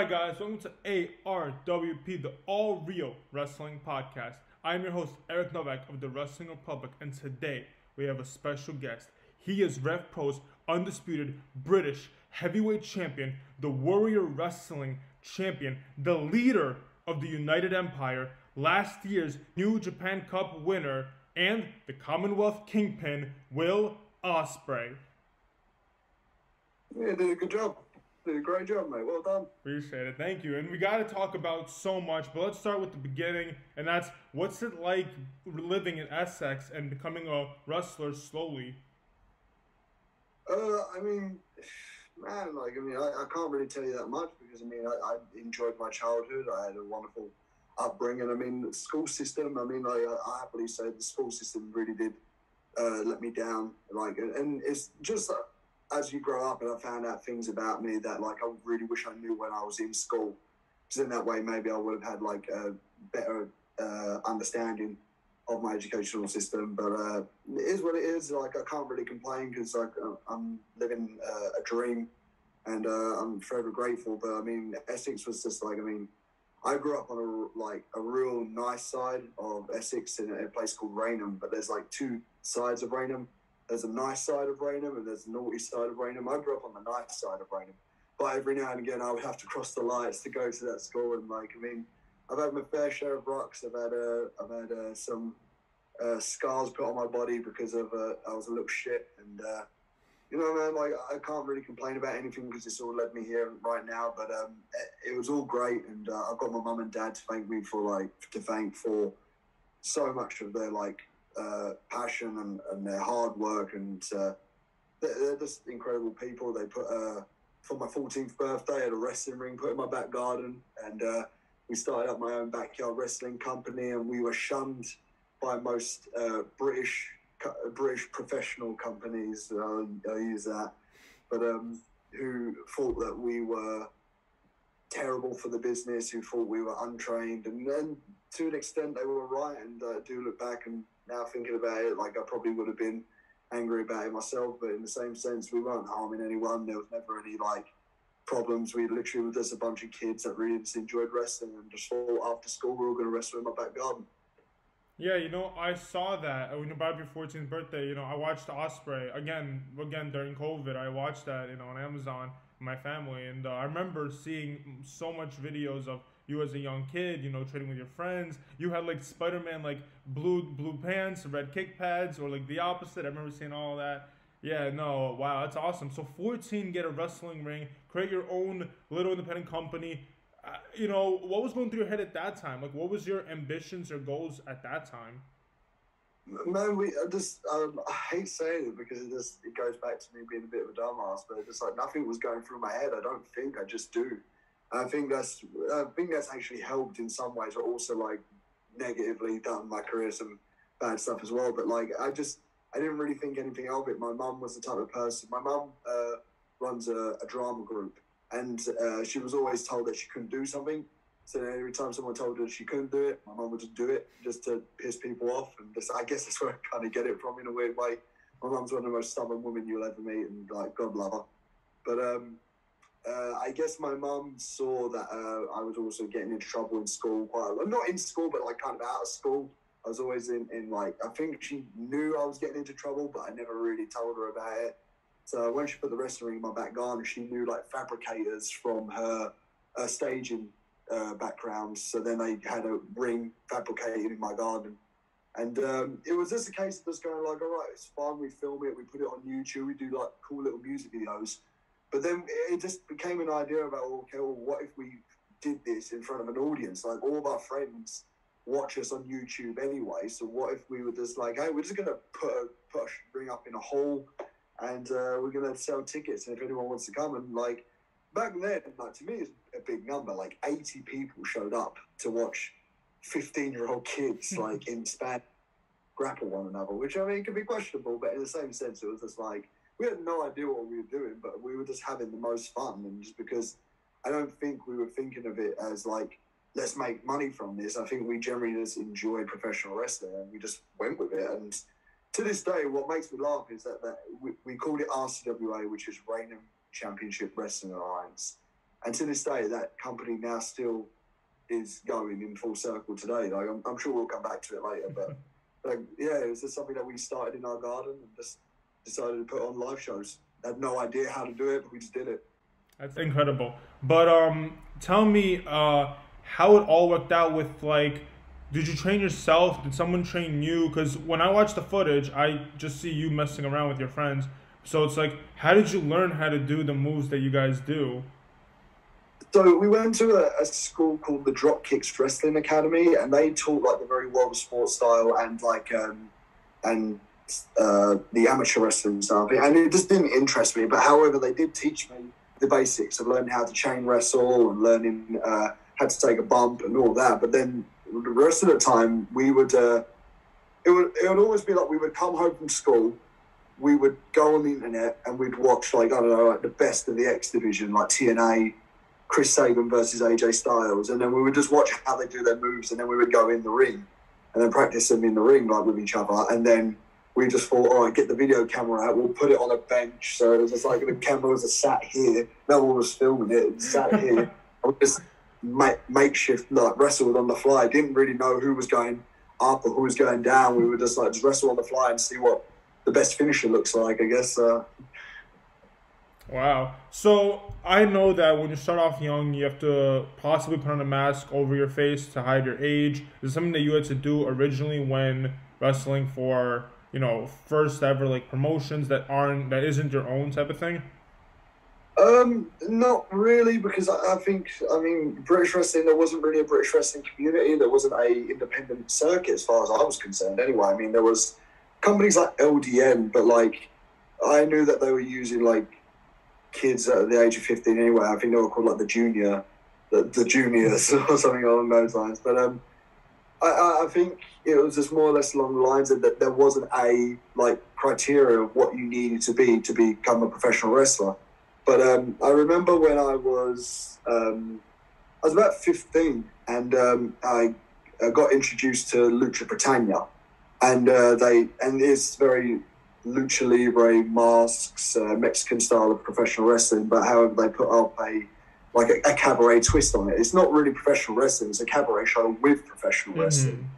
Alright guys, welcome to ARWP, the All Real Wrestling Podcast. I am your host, Eric Novak of the Wrestling Republic, and today we have a special guest. He is Rev Pro's undisputed British heavyweight champion, the Warrior Wrestling champion, the leader of the United Empire, last year's New Japan Cup winner, and the Commonwealth Kingpin, Will Ospreay. Yeah, did a good job. Did a great job, mate. Well done. Appreciate it. Thank you. And we got to talk about so much, but let's start with the beginning, and that's what's it like living in Essex and becoming a wrestler slowly? I mean, man, I can't really tell you that much because, I enjoyed my childhood. I had a wonderful upbringing. The school system, I happily say the school system really did let me down. And it's just as you grow up and I found out things about me that, I really wish I knew when I was in school. Because in that way, maybe I would have had, a better understanding of my educational system. But it is what it is. I can't really complain because, I'm living a dream and I'm forever grateful. But, Essex was just, I grew up on a real nice side of Essex in a place called Raynham. But there's, two sides of Raynham. There's a nice side of Raynham and there's a naughty side of Raynham. I grew up on the nice side of Raynham, but every now and again I would have to cross the lights to go to that school. And I've had my fair share of rocks. I've had some scars put on my body because of I was a little shit. And I can't really complain about anything because it's all led me here right now. But it was all great, and I've got my mum and dad to thank for so much of their passion and their hard work, and they're just incredible people. They put for my 14th birthday, I had a wrestling ring put in my back garden, and we started up my own backyard wrestling company, and we were shunned by most British professional companies. I'll use that, but who thought that we were terrible for the business, who thought we were untrained, and then to an extent they were right. And I do look back and now thinking about it, I probably would have been angry about it myself, but in the same sense, we weren't harming anyone. There was never any problems. We literally were just a bunch of kids that really just enjoyed wrestling and just thought after school we were going to wrestle in my back garden. Yeah, I saw that about your 14th birthday. I watched Ospreay again during COVID. I watched that on Amazon with my family, and I remember seeing so much videos of you as a young kid, training with your friends. You had Spider-Man, blue pants, red kick pads, or the opposite. I remember seeing all that. Yeah, no, wow, that's awesome. So 14, get a wrestling ring, create your own little independent company. What was going through your head at that time? What was your ambitions or goals at that time? Man, I hate saying it because it goes back to me being a bit of a dumbass, but it's just nothing was going through my head. I don't think, I just do. I think that's actually helped in some ways, but also negatively done my career some bad stuff as well. But I didn't really think anything of it. My mum was the type of person. My mum runs a drama group, and she was always told that she couldn't do something. So every time someone told her she couldn't do it, my mum would just do it just to piss people off. And I guess that's where I kind of get it from in a weird way. My mum's one of the most stubborn women you'll ever meet, and God love her. But I guess my mum saw that I was also getting into trouble in school quite a lot. Not in school, but kind of out of school. I was always in I think she knew I was getting into trouble, but I never really told her about it. So when she put the wrestling ring in my back garden, she knew fabricators from her staging background. So then they had a ring fabricated in my garden. And it was just a case of just going all right, it's fine, we film it, we put it on YouTube, we do cool little music videos. But then it just became an idea about, okay, well, what if we did this in front of an audience? All of our friends watch us on YouTube anyway, so what if we were just hey, we're just going to put a ring up in a hall, and we're going to sell tickets, and if anyone wants to come. And back then, to me, it's a big number. 80 people showed up to watch 15-year-old kids in Spanish grapple one another, which could be questionable, but in the same sense, it was just we had no idea what we were doing, but we were just having the most fun. And just because I don't think we were thinking of it as let's make money from this. I think we generally just enjoyed professional wrestling and we just went with it. And to this day, what makes me laugh is that we called it RCWA, which is Raynham Championship Wrestling Alliance. And to this day, that company now still is going in full circle today. Like I'm sure we'll come back to it later, but like, yeah, it was just something that we started in our garden and just decided to put on live shows. Had no idea how to do it, but we just did it. That's incredible. But tell me how it all worked out with like, did you train yourself? Did someone train you? Because when I watch the footage, I just see you messing around with your friends. So it's like, how did you learn how to do the moves that you guys do? So we went to a school called the Dropkicks Wrestling Academy, and they taught like the very world of sports style and like the amateur wrestling stuff. And it just didn't interest me. But however, they did teach me the basics of learning how to chain wrestle and learning how to take a bump and all that. But then the rest of the time, we would it would always be like we would come home from school, we would go on the internet and we'd watch like, I don't know, like the best of the X Division, like TNA, Chris Sabin versus AJ Styles, and then we would just watch how they do their moves, and then we would go in the ring and then practice them in the ring like with each other. And then we just thought, all right, get the video camera out, we'll put it on a bench. So it was just like the camera was just sat here, no one was filming it, it sat here. I was just makeshift like wrestled on the fly. Didn't really know who was going up or who was going down. We would just like just wrestle on the fly and see what the best finisher looks like, I guess. Wow. So I know that when you start off young, you have to possibly put on a mask over your face to hide your age. Is it something that you had to do originally when wrestling for, you know, first ever like promotions that isn't your own type of thing? Not really, because I think, I mean, British wrestling, there wasn't really a British wrestling community. There wasn't a independent circuit as far as I was concerned anyway. I mean, there was companies like LDN, but like, I knew that they were using like kids at the age of 15 anyway. I think they were called like the juniors or something along those lines. But I think it was just more or less along the lines of that there wasn't a like criteria of what you needed to become a professional wrestler. But I remember when I was about 15, and I got introduced to Lucha Britannia, and it's very lucha libre masks, Mexican style of professional wrestling. But however, they put up a cabaret twist on it. It's not really professional wrestling; it's a cabaret show with professional wrestling,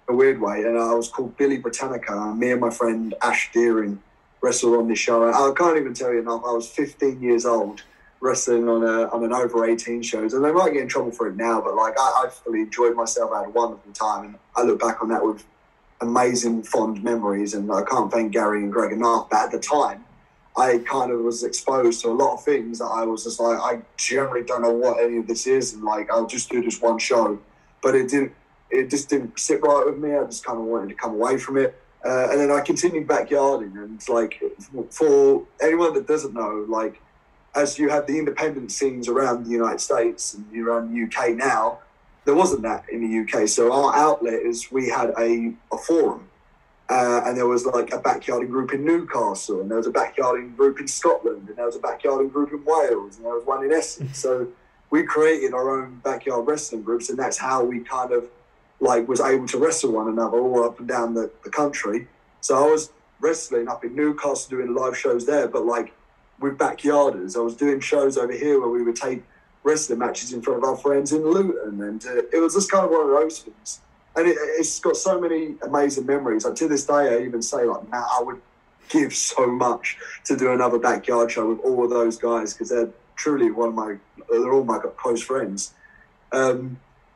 a weird way. And I was called Billy Britannica. Me and my friend Ash Deering wrestled on this show. I can't even tell you enough. I was 15 years old wrestling on an over 18 shows, and they might get in trouble for it now, but like I fully enjoyed myself. I had a wonderful time, and I look back on that with amazing fond memories, and I can't thank Gary and Greg enough. But at the time, I kind of was exposed to a lot of things that I was just like, I generally don't know what any of this is, and like I'll just do this one show. But it just didn't sit right with me. I just kind of wanted to come away from it. And then I continued backyarding, and like for anyone that doesn't know, like as you have the independent scenes around the United States and around the UK now, there wasn't that in the UK. So our outlet is we had a forum, and there was like a backyarding group in Newcastle, and there was a backyarding group in Scotland, and there was a backyarding group in Wales, and there was one in Essex. So we created our own backyard wrestling groups, and that's how we kind of like was able to wrestle one another all up and down the country. So I was wrestling up in Newcastle doing live shows there, but like with backyarders. I was doing shows over here where we would take wrestling matches in front of our friends in Luton, and it was just kind of one of those things. And it's got so many amazing memories. Like to this day, I even say like, man, I would give so much to do another backyard show with all of those guys, because they're truly they're all my close friends.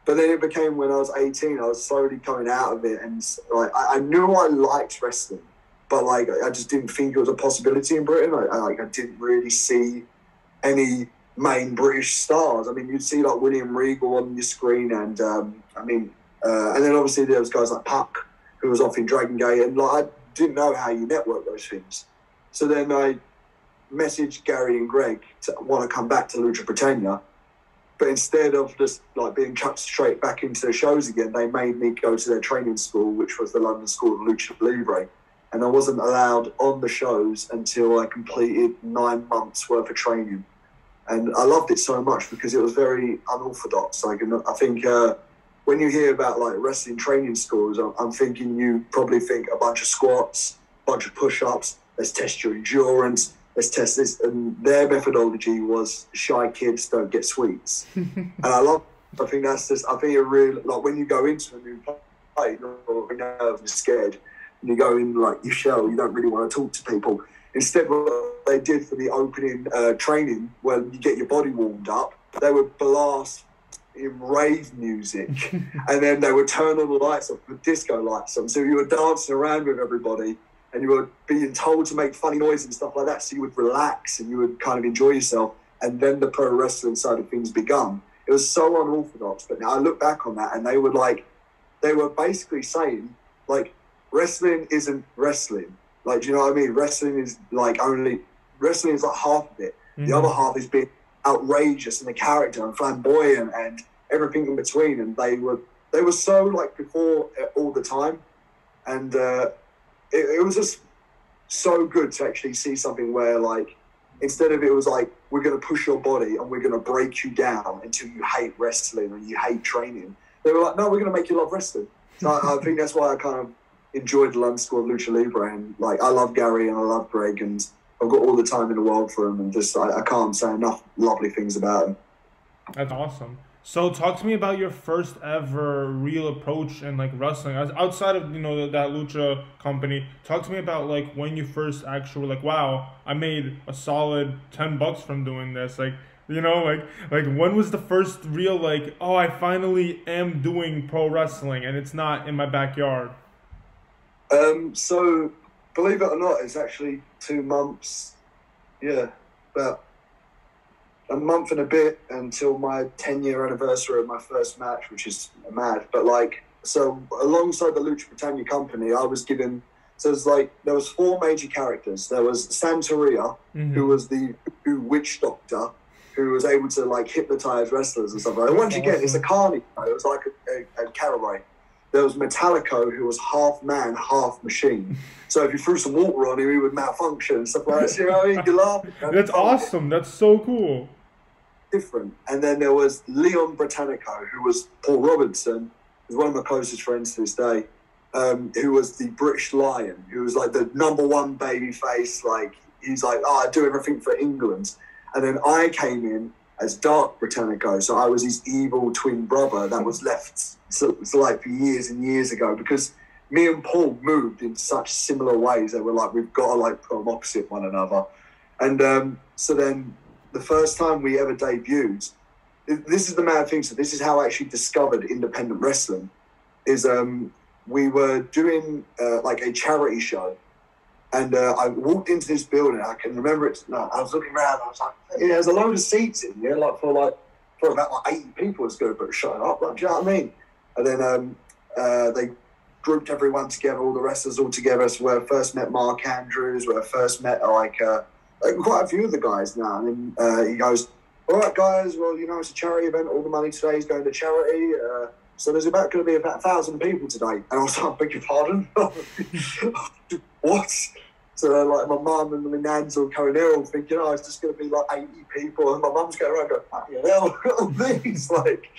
But then it became, when I was 18, I was slowly coming out of it, and like I knew I liked wrestling, but like I just didn't think it was a possibility in Britain. I didn't really see any main British stars. I mean, you'd see like William Regal on your screen, and and then obviously there was guys like Puck, who was off in Dragon Gate, and like I didn't know how you network those things. So then I messaged Gary and Greg to want to come back to Lucha Britannia. But instead of just like being chucked straight back into the shows again, they made me go to their training school, which was the London School of Lucha Libre. And I wasn't allowed on the shows until I completed 9 months worth of training. And I loved it so much because it was very unorthodox. Like, I think when you hear about like wrestling training schools, I'm thinking you probably think a bunch of squats, a bunch of push-ups, let's test your endurance, let's test this. And their methodology was shy kids don't get sweets. And I think that's just, I think it really, like when you go into a new play, you're nervous, you're scared, and you go in like your shell, you don't really want to talk to people. Instead, what they did for the opening training, when you get your body warmed up, they would blast in rave music, and then they would turn all the lights off, with disco lights on. So you were dancing around with everybody, and you were being told to make funny noises and stuff like that. So you would relax and you would kind of enjoy yourself. And then the pro wrestling side of things begun. It was so unorthodox, but now I look back on that, and they were basically saying, like, wrestling isn't wrestling. Like, do you know what I mean? Wrestling is like half of it. Mm-hmm. The other half is being outrageous and the character and flamboyant and everything in between. And they were so like before all the time, and it was just so good to actually see something where, like, instead of it was like, we're going to push your body and we're going to break you down until you hate wrestling or you hate training. They were like, no, we're going to make you love wrestling. So I think that's why I kind of enjoyed the London School of Lucha Libre. And like, I love Gary and I love Greg, and I've got all the time in the world for them. And just, I can't say enough lovely things about them. That's awesome. So talk to me about your first ever real approach in like wrestling, as outside of, you know, that Lucha company. Talk to me about like when you first actually were like, wow, I made a solid $10 from doing this. Like, you know, like when was the first real like, oh, I finally am doing pro wrestling and it's not in my backyard? So believe it or not, it's actually 2 months. Yeah, about a month and a bit until my 10-year anniversary of my first match, which is mad. But like, so alongside the Lucha Britannia company, I was given, so it's like, there was 4 major characters. There was Santeria, mm-hmm. who was the witch doctor, who was able to like hypnotize wrestlers and stuff like that. Once again, it's a carny. It was like a cabaret. There was Metallico, who was half man, half machine. So if you threw some water on him, he would malfunction and stuff like that. So, you know what I mean? You laugh. That's awesome. That's so cool. Different. And then there was Leon Britannico, who was Paul Robinson, who's one of my closest friends to this day, who was the British Lion, who was like the #1 baby face. Like, he's like, oh, I do everything for England. And then I came in as Dark Britannico, so I was his evil twin brother that was left so like for years and years ago, because me and Paul moved in such similar ways that we're like, we've got to like put them opposite one another. And so then the first time we ever debuted, this is the mad thing, so this is how I actually discovered independent wrestling, is we were doing like a charity show. And I walked into this building. I can remember it. I was looking around. I was like, there's a load of seats in here, like for about like 80 people. It's going to put a show up. Like, do you know what I mean? And then they grouped everyone together, all the wrestlers all together. So where I first met Mark Andrews, where I first met like quite a few of the guys now. And then he goes, "All right, guys. Well, you know, it's a charity event. All the money today is going to charity. So there's going to be about 1,000 people today." And I was like, "Beg your pardon? What?" So like my mum and my nan's all coming there, all thinking, "Oh, it's just going to be like 80 people." And my mum's going around going, "Fucking hell, all these!" Like,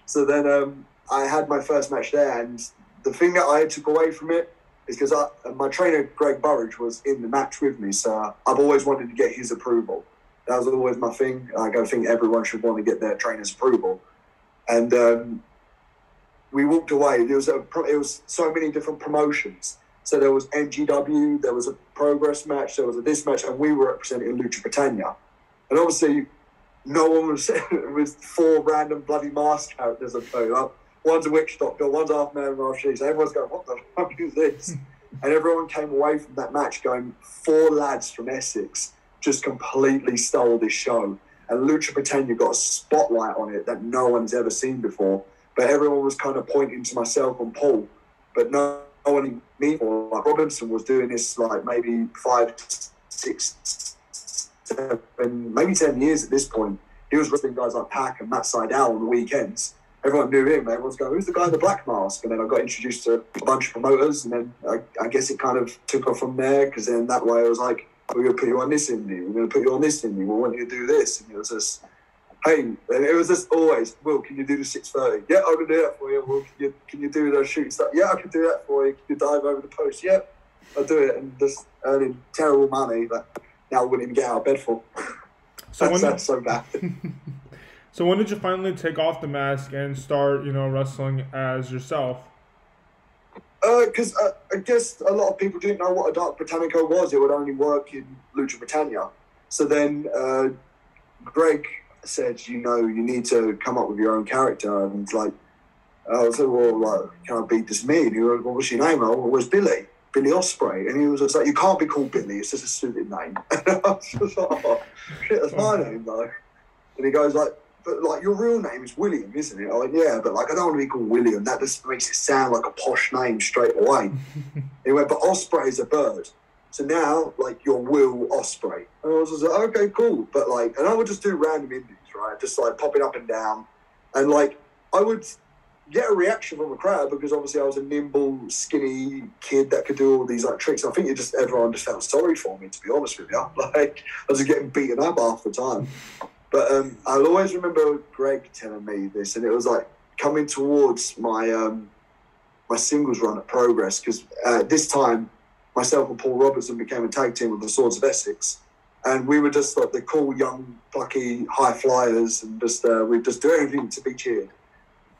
so then I had my first match there, and the thing that I took away from it is because my trainer Greg Burridge was in the match with me, so I've always wanted to get his approval. That was always my thing. Like, I think everyone should want to get their trainer's approval, and we walked away. It was so many different promotions. So there was NGW, there was a Progress match, there was a this match, and we were representing Lucha Britannia. And obviously, no one was it was 4 random bloody masked characters that showed up. One's a witch doctor, one's half man, half she. So everyone's going, "What the fuck is this?" And everyone came away from that match going, 4 lads from Essex just completely stole this show. And Lucha Britannia got a spotlight on it that no one's ever seen before. But everyone was kind of pointing to myself and Paul, but no one me or like Robinson was doing this like maybe 5, 6, 7, maybe 10 years at this point. He was wrestling guys like Pac and Matt Sydal on the weekends. Everyone knew him. Everyone's going, "Who's the guy in the black mask?" And then I got introduced to a bunch of promoters, and then I guess it kind of took off from there, because then that way I was like, "We're going to put you on this indie. We're going to put you on this indie. We want you to do this." And it was just, hey, and it was just always, "Will, can you do the 630? Yeah, I can do that for you. Will, can you do the shooting stuff? Yeah, I can do that for you. Can you dive over the post? Yeah, I'll do it." And just earning terrible money. Like, now wouldn't even get out of bed for. So That's so bad. So when did you finally take off the mask and start, wrestling as yourself? Because I guess a lot of people didn't know what a Dark Britannico was. It would only work in Lucha Britannia. So then Greg said, you need to come up with your own character. And like, I said, well, like, can I beat this me? And he was like, well, what's your name? Oh, well, it's Billy Ospreay. And he was just like, you can't be called Billy. It's just a stupid name. And I was just like, oh, shit, that's my name, though. And he goes like, but like your real name is William, isn't it? I went, yeah, but like I don't want to be called William. That just makes it sound like a posh name straight away. He went, but Osprey is a bird. So now, like, you're Will Ospreay. And I was just like, okay, cool. But like, and I would just do random indies, right? Just like popping up and down. And like, I would get a reaction from the crowd because obviously I was a nimble, skinny kid that could do all these like tricks. I think everyone just felt sorry for me, to be honest with you. Like, I was just getting beaten up half the time. But I'll always remember Greg telling me this, and it was like coming towards my my singles run at Progress, because this time myself and Paul Robertson became a tag team with the Swords of Essex, and we were just like the cool, young, plucky, high flyers, and just we'd just do everything to be cheered.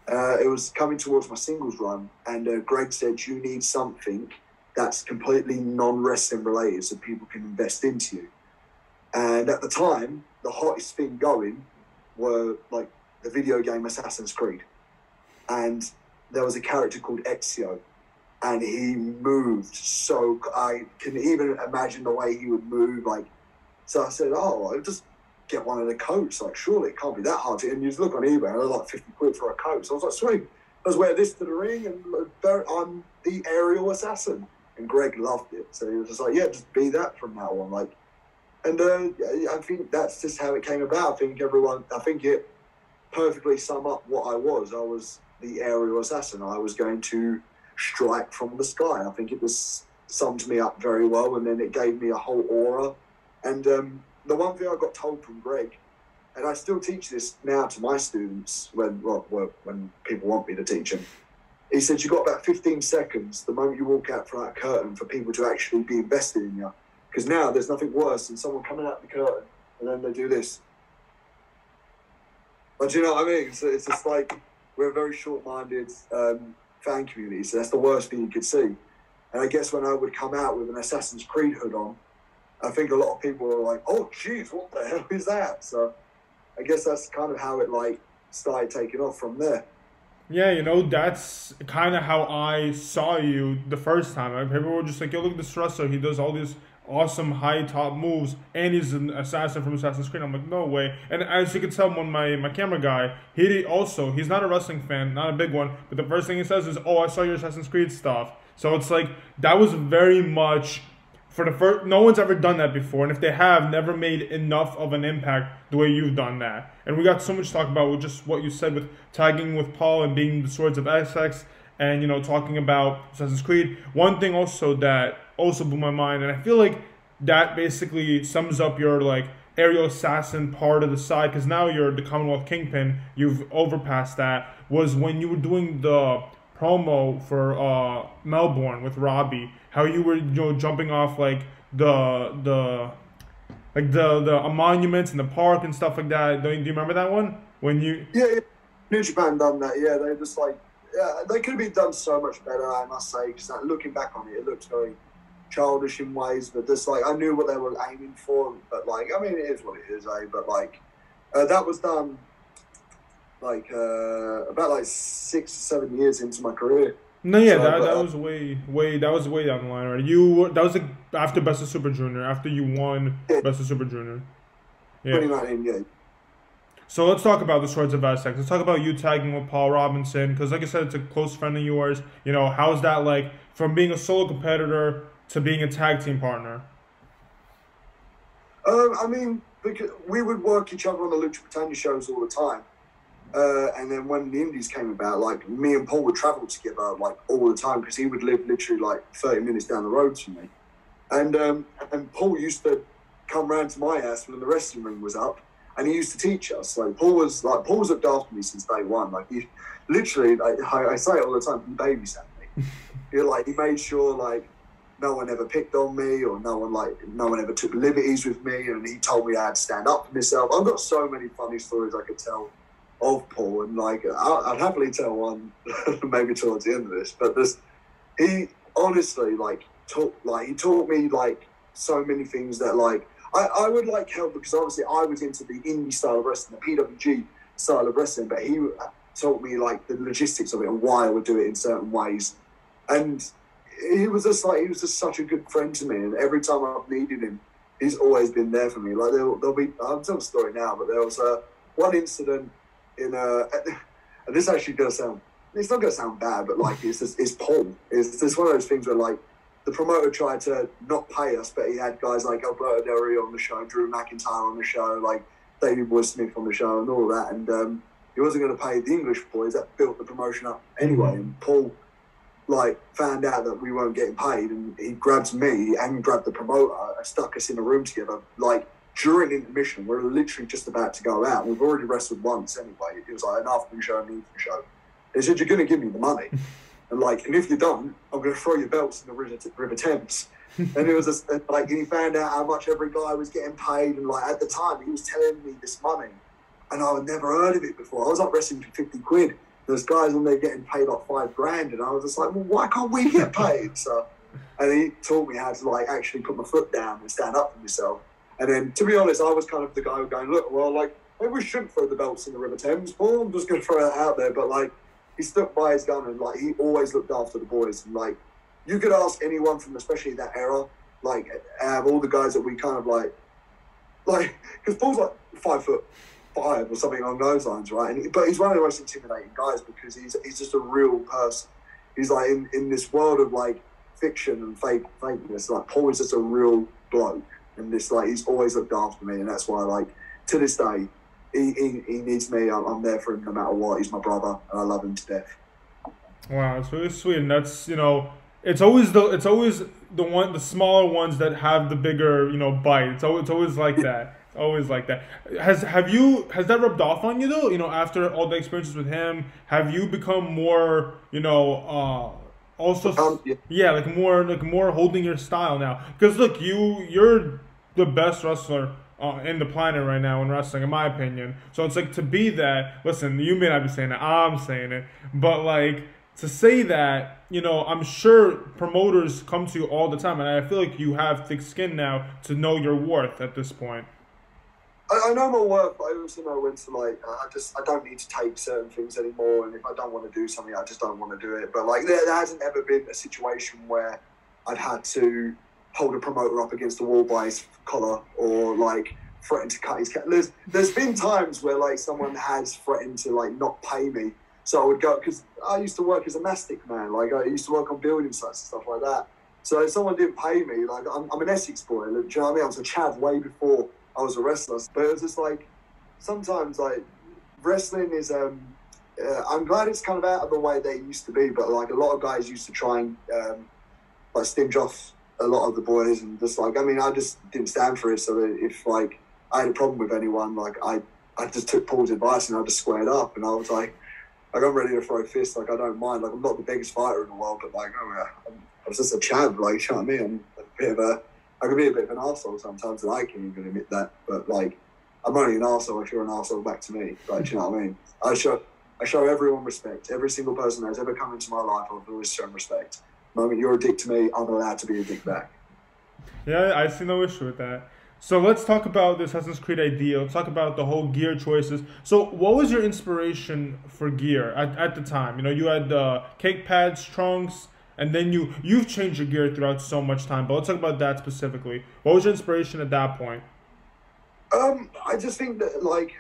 It was coming towards my singles run, and Greg said, you need something that's completely non-wrestling related so people can invest into you. And at the time, the hottest thing going were like the video game Assassin's Creed. And there was a character called Ezio, and he moved so, I can even imagine the way he would move. Like, so I said, oh, I'll just get one of the coats. Like, surely it can't be that hard to, and you just look on eBay and they're like 50 quid for a coat. So I was like, sweet, let's wear this to the ring, and I'm the aerial assassin. And Greg loved it. So he was just like, yeah, just be that from now on. Like, and I think that's just how it came about. I think it perfectly summed up what I was. I was the aerial assassin. I was going to strike from the sky. I think it was summed me up very well, and then it gave me a whole aura. And the one thing I got told from Greg, and I still teach this now to my students when people want me to teach them, he said, you've got about 15 seconds the moment you walk out from that curtain for people to actually be invested in you. Because now there's nothing worse than someone coming out the curtain and then they do this. But do you know what I mean? So it's just like, we're a very short-minded fan community, so that's the worst thing you could see. And I guess when I would come out with an Assassin's Creed hood on, I think a lot of people were like, oh, geez, what the hell is that? So I guess that's kind of how it like started taking off from there. Yeah, that's kind of how I saw you the first time. Like, people were just like, yo, look at this wrestler. He does all these awesome high top moves, and he's an assassin from Assassin's Creed. I'm like, no way. And as you can tell, when my camera guy, he's not a wrestling fan, not a big one, but the first thing he says is, oh, I saw your Assassin's Creed stuff. So it's like, that was very much for the first, no one's ever done that before, and if they have, never made enough of an impact the way you've done that. And we got so much to talk about with just what you said with tagging with Paul and being the Swords of Essex, and talking about Assassin's Creed. One thing also that also blew my mind, and I feel like that basically sums up your like aerial assassin part of the side, because now you're the Commonwealth Kingpin, you've overpassed that, was when you were doing the promo for Melbourne with Robbie, how you were jumping off like the monuments in the park and stuff like that. Do you remember that one? When you New Japan done that. Yeah, they just like they could have been done so much better, I must say, because looking back on it looks very childish in ways, but just like I knew what they were aiming for, but like I mean it is what it is, but like that was done like about like 6 or 7 years into my career. No, yeah, so, that was way down the line already. That was like after Best of Super Junior, after you won Best of Super Junior. Yeah. 2019, yeah. So let's talk about the Swords of Essex. Let's talk about you tagging with Paul Robinson, because like I said, it's a close friend of yours. How's that like from being a solo competitor to being a tag team partner? I mean, because we would work each other on the Lucha Britannia shows all the time. And then when the Indies came about, like me and Paul would travel together like all the time, because he would live literally like 30 minutes down the road from me. And Paul used to come round to my house when the wrestling ring was up, and he used to teach us. Like Paul's looked after me since day one. Like he literally, like I say it all the time, he babysat me. He made sure like no one ever picked on me, or no one ever took liberties with me, and he told me I had to stand up for myself. I've got so many funny stories I could tell of Paul, and like I'd happily tell one maybe towards the end of this, but he honestly he taught me like so many things that like I would like help, because obviously I was into the indie style of wrestling, the PWG style of wrestling, but he taught me like the logistics of it and why I would do it in certain ways. And he was just such a good friend to me, and every time I've needed him, he's always been there for me. Like there'll be, I'm telling a story now, but there was one incident in and this actually it's not gonna sound bad, but like it's Paul. It's one of those things where like the promoter tried to not pay us, but he had guys like Alberto Del Rio on the show, Drew McIntyre on the show, like David Boy Smith on the show, and all that, and he wasn't going to pay the English boys that built the promotion up anyway. And Paul like found out that we weren't getting paid, and he grabbed me and grabbed the promoter and stuck us in a room together. Like during intermission, we're literally just about to go out. We've already wrestled once anyway. It was like an afternoon show and an evening show. He said, "You're going to give me the money, and if you don't, I'm going to throw your belts in the River Thames." And it was just like, and he found out how much every guy was getting paid, and like at the time he was telling me this money, and I had never heard of it before. I was like wrestling for 50 quid. There's guys on there getting paid like $5,000, and I was just like, well, why can't we get paid? So, and he taught me how to like actually put my foot down and stand up for myself. And then, to be honest, I was kind of the guy going, look, well, like maybe we shouldn't throw the belts in the River Thames, Paul. I'm just going to throw that out there. But like, he stuck by his gun, and like he always looked after the boys. And like, you could ask anyone from especially that era, like all the guys that we kind of like, because Paul's like 5'5" or something along those lines, right? But he's one of the most intimidating guys because he's just a real person. He's like in this world of like fiction and fakeness. Like Paul is just a real bloke, and this like he's always looked after me, and that's why like to this day he needs me. I'm there for him no matter what. He's my brother, and I love him to death. Wow, it's really sweet, and that's it's always the smaller ones that have the bigger bite. It's always like that. Always like that. Has that rubbed off on you though? After all the experiences with him, have you become more also yeah, like more holding your style now? Because look, you're the best wrestler in the planet right now in wrestling, in my opinion. So it's like to be that. Listen, you may not be saying that. I'm saying it, but like to say that. I'm sure promoters come to you all the time, and I feel like you have thick skin now to know your worth at this point. I know my worth, but I also know when to like. I don't need to take certain things anymore, and if I don't want to do something, I just don't want to do it. But like, there hasn't ever been a situation where I've had to hold a promoter up against the wall by his collar or like threaten to cut his cat. There's been times where like someone has threatened to like not pay me, so I would go because I used to work as a mastic man. Like I used to work on building sites and stuff like that. So if someone didn't pay me, like I'm an Essex boy. Do you know what I mean? I was a chav way before I was a wrestler, but it was just like sometimes like wrestling is I'm glad it's kind of out of the way they used to be, but like a lot of guys used to try and like stinge off a lot of the boys, and just like I just didn't stand for it. So that if like I had a problem with anyone, like I just took Paul's advice and I just squared up, and I was like I'm ready to throw fists. Like I don't mind. Like I'm not the biggest fighter in the world, but like I was just a chav. Like you know what I mean? I can be a bit of an arsehole sometimes, and I can even admit that. But like, I'm only an arsehole if you're an arsehole back to me. Like, do you know what I mean? I show everyone respect. Every single person that has ever come into my life, I've always shown respect. The moment you're a dick to me, I'm allowed to be a dick back. Yeah, I see no issue with that. So let's talk about the Assassin's Creed idea. Let's talk about the whole gear choices. So what was your inspiration for gear at the time? You had cake pads, trunks, and then you've changed your gear throughout so much time. But let's talk about that specifically. What was your inspiration at that point? I just think that like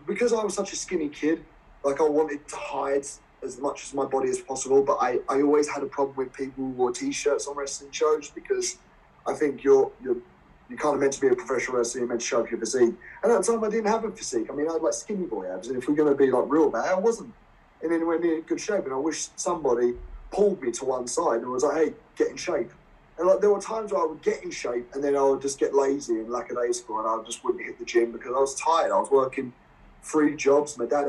because I was such a skinny kid, like I wanted to hide as much as my body as possible. But I always had a problem with people who wore t-shirts on wrestling shows because I think you're kind of meant to be a professional wrestler. You're meant to show off your physique. And at the time, I didn't have a physique. I had like skinny boy abs, and if we're going to be like real bad, I wasn't in anywhere near good shape. And I wish somebody pulled me to one side and was like, "Hey, get in shape." And like there were times where I would get in shape and then I would just get lazy and lackadaisical, and I just wouldn't hit the gym because I was tired. I was working 3 jobs. My dad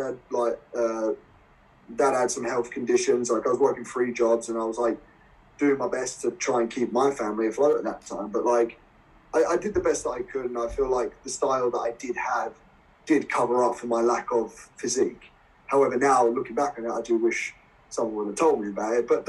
had some health conditions. Like I was working 3 jobs, and I was like doing my best to try and keep my family afloat at that time. But like, I did the best that I could, and I feel like the style that I did have did cover up for my lack of physique. However, now looking back on it, I do wish someone would have told me about it. But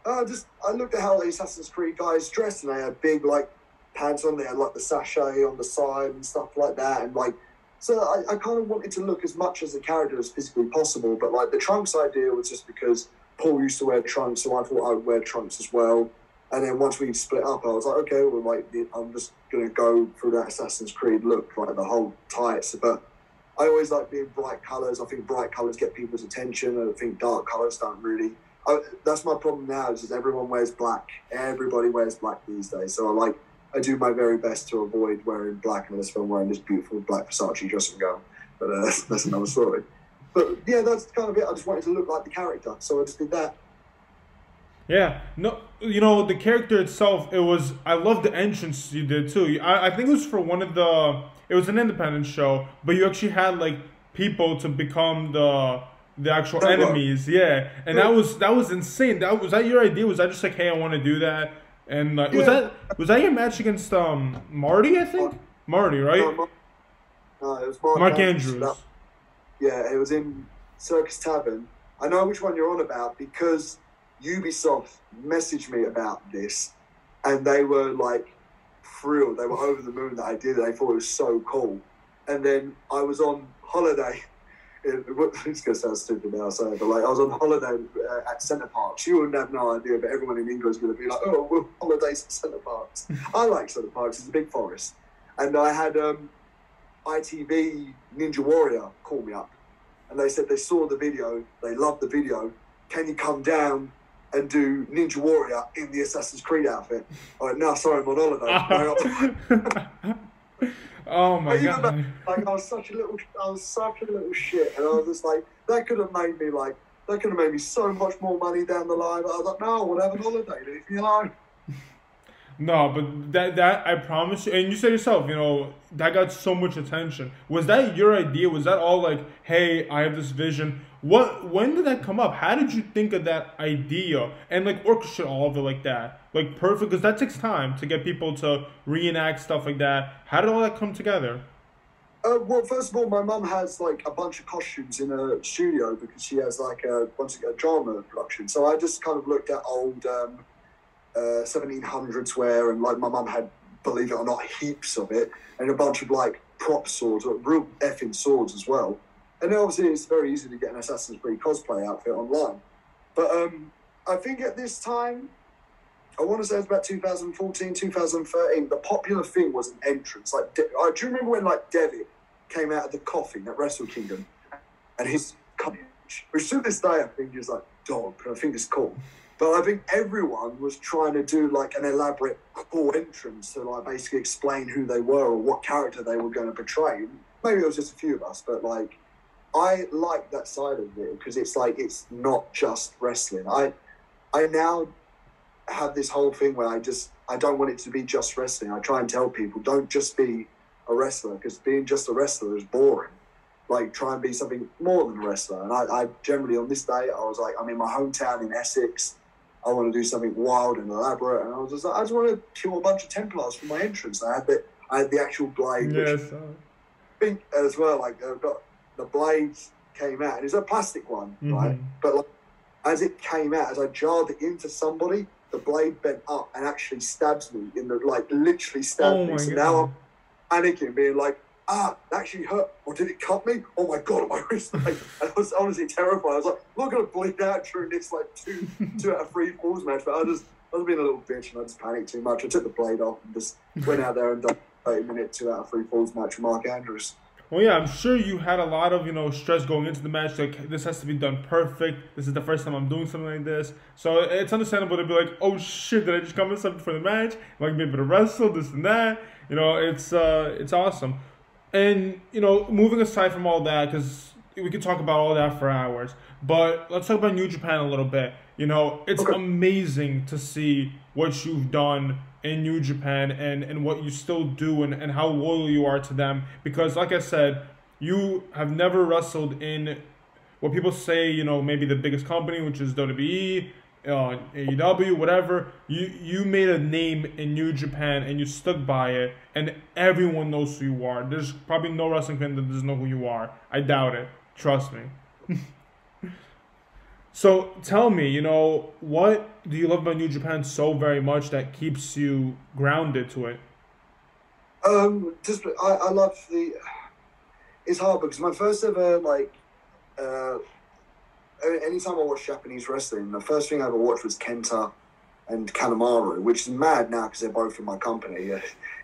I looked at how the Assassin's Creed guys dressed, and they had big like pants on. They had like the sachet on the side and stuff like that, and like. So I kind of wanted to look as much as the character as physically possible, but like the trunks idea was just because Paul used to wear trunks, so I thought I would wear trunks as well. And then once we split up, I was like, okay, well, like I'm just gonna go through that Assassin's Creed look, like the whole tights. But I always like being bright colours. I think bright colours get people's attention. I think dark colours don't really. That's my problem now. Is everyone wears black. Everybody wears black these days. So I do my very best to avoid wearing black unless I'm wearing this beautiful black Versace dressing gown. But that's another story. But yeah, that's kind of it. I just wanted to look like the character, so I just did that. Yeah, no, you know, the character itself, I love the entrance you did too. I think it was for it was an independent show, but you actually had like people to become the actual enemies. Yeah, and that was insane. Was that your idea? Was that just like, hey, I want to do that? And was that your match against Marty? I think Marty, right? No, it was Mark Andrews. Yeah, it was in Circus Tavern. I know which one you're on about because Ubisoft messaged me about this, and they were like thrilled. They were over the moon that I did it. They thought it was so cool. And then I was on holiday. It's going to sound stupid now saying, but like I was on holiday at Centre Parks. You wouldn't have no idea, but everyone in England is going to be like, "Oh, we're holidays at Centre Parks." I like Centre Parks; it's a big forest. And I had ITV Ninja Warrior call me up, and they said they saw the video, they loved the video. Can you come down and do Ninja Warrior in the Assassin's Creed outfit? I'm like, no, sorry, I'm on holiday. Oh my god! Like I was such a little shit, and I was just like, that could have made me so much more money down the line. But I was like, no, we'll have a holiday, leave me alone. No, but that I promise you, and you said yourself, you know, that got so much attention. Was that your idea? Was that all like, hey, I have this vision? When did that come up? How did you think of that idea and like orchestrate all of it like that? Like perfect, because that takes time to get people to reenact stuff like that. How did all that come together? Well, first of all, my mum has like a bunch of costumes in her studio because she has like a drama production. So I just kind of looked at old 1700s wear, and like my mum had, believe it or not, heaps of it, and a bunch of like prop swords, real effing swords as well. And then obviously it's very easy to get an Assassin's Creed cosplay outfit online. But I think at this time, I want to say it's about 2014, 2013, the popular thing was an entrance. Like, do you remember when like Devitt came out of the coffin at Wrestle Kingdom and his coverage, which to this day I think is like dog, but I think it's cool. But I think everyone was trying to do like an elaborate cool entrance to like basically explain who they were or what character they were going to portray. Maybe it was just a few of us, but like I like that side of it because it's like it's not just wrestling. I now have this whole thing where I don't want it to be just wrestling. I try and tell people don't just be a wrestler because being just a wrestler is boring. Like try and be something more than a wrestler. And I generally on this day I was like, I'm in my hometown in Essex. I want to do something wild and elaborate, and I was just like, I just want to kill a bunch of Templars for my entrance. I had the actual blade. Yes. I think as well, like the blades came out, and it's a plastic one, right? But like, as it came out, as I jarred it into somebody, the blade bent up and actually stabs me in the literally stabbed me. So now I'm panicking, being like, that actually hurt, or did it cut me? Oh my god, my wrist! Like, I was honestly terrified. I was like, I'm not gonna bleed out during this like two out of 3 falls match. But I was being a little bitch, and I just panicked too much. I took the blade off and just went out there and done a 30-minute 2 out of 3 falls match with Mark Andrews. Well, yeah, I'm sure you had a lot of, stress going into the match. Like, this has to be done perfect. This is the first time I'm doing something like this. So it's understandable to be like, oh shit, did I just come in something for the match? Am I gonna be able to wrestle, this and that? It's awesome. And, moving aside from all that, because we could talk about all that for hours, but let's talk about New Japan a little bit. It's amazing to see what you've done in New Japan and what you still do and how loyal you are to them. Because, like I said, you have never wrestled in what people say, maybe the biggest company, which is WWE. AEW, whatever. You made a name in New Japan and you stuck by it, and everyone knows who you are. There's probably no wrestling fan that doesn't know who you are. I doubt it. Trust me. So tell me, what do you love about New Japan so very much that keeps you grounded to it? I love the. It's hard because my first ever anytime I watch Japanese wrestling, the first thing I ever watched was Kenta and Kanemaru, which is mad now because they're both in my company.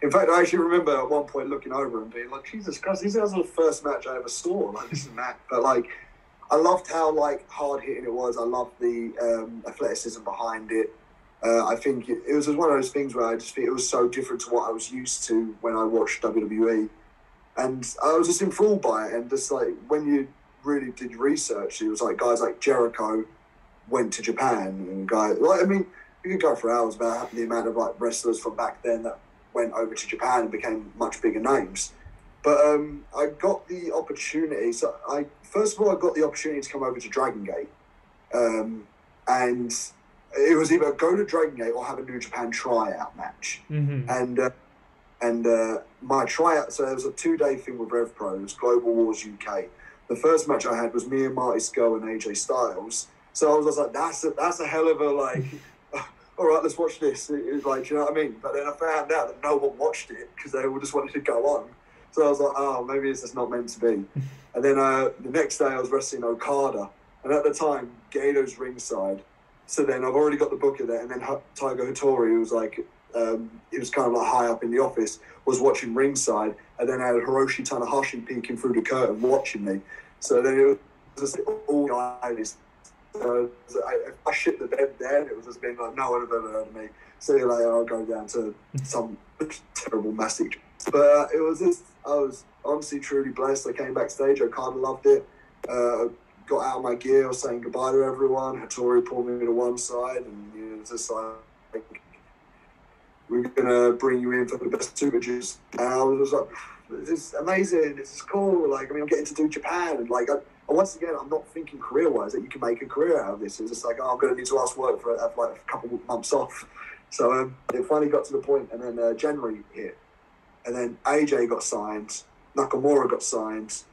In fact, I actually remember at one point looking over and being like, Jesus Christ, this is the first match I ever saw. Like, this is mad. But I loved how hard hitting it was. I loved the athleticism behind it. I think it was just one of those things where I just think it was so different to what I was used to when I watched WWE, and I was just enthralled by it. And just when you really did research, it was guys like Jericho went to Japan, and you could go for hours about the amount of wrestlers from back then that went over to Japan and became much bigger names. But I got the opportunity. So first of all, I got the opportunity to come over to Dragon Gate, and it was either go to Dragon Gate or have a New Japan tryout match. Mm-hmm. And my tryout. So there was a 2-day thing with Rev Pro. It was Global Wars UK. The first match I had was me and Marty Scurll and AJ Styles. So I was just like, that's a hell of a all right, let's watch this. It was you know what I mean? But then I found out that no one watched it because they all just wanted to go on. So I was like, oh, maybe it's just not meant to be. And then the next day I was wrestling Okada. And at the time, Gato's ringside. So then I've already got the booker there. And then Tiger Hattori, who was he was kind of high up in the office, was watching ringside. And then I had Hiroshi Tanahashi peeking through the curtain watching me. So then it was just all guys. I shit the bed there. It was just being no one had ever heard of me. See you later, I'll go down to some terrible message. But it was just, I was honestly truly blessed. I came backstage, I kind of loved it. Got out of my gear, I was saying goodbye to everyone. Hattori pulled me to one side, and it was just we're going to bring you in for the best super juice. And I was like, this is amazing, this is cool. I'm getting to do Japan. And once again, I'm not thinking career-wise that you can make a career out of this. It's just I'm going to need to ask work for a couple of months off. So it finally got to the point, and then January hit. And then AJ got signed, Nakamura got signed,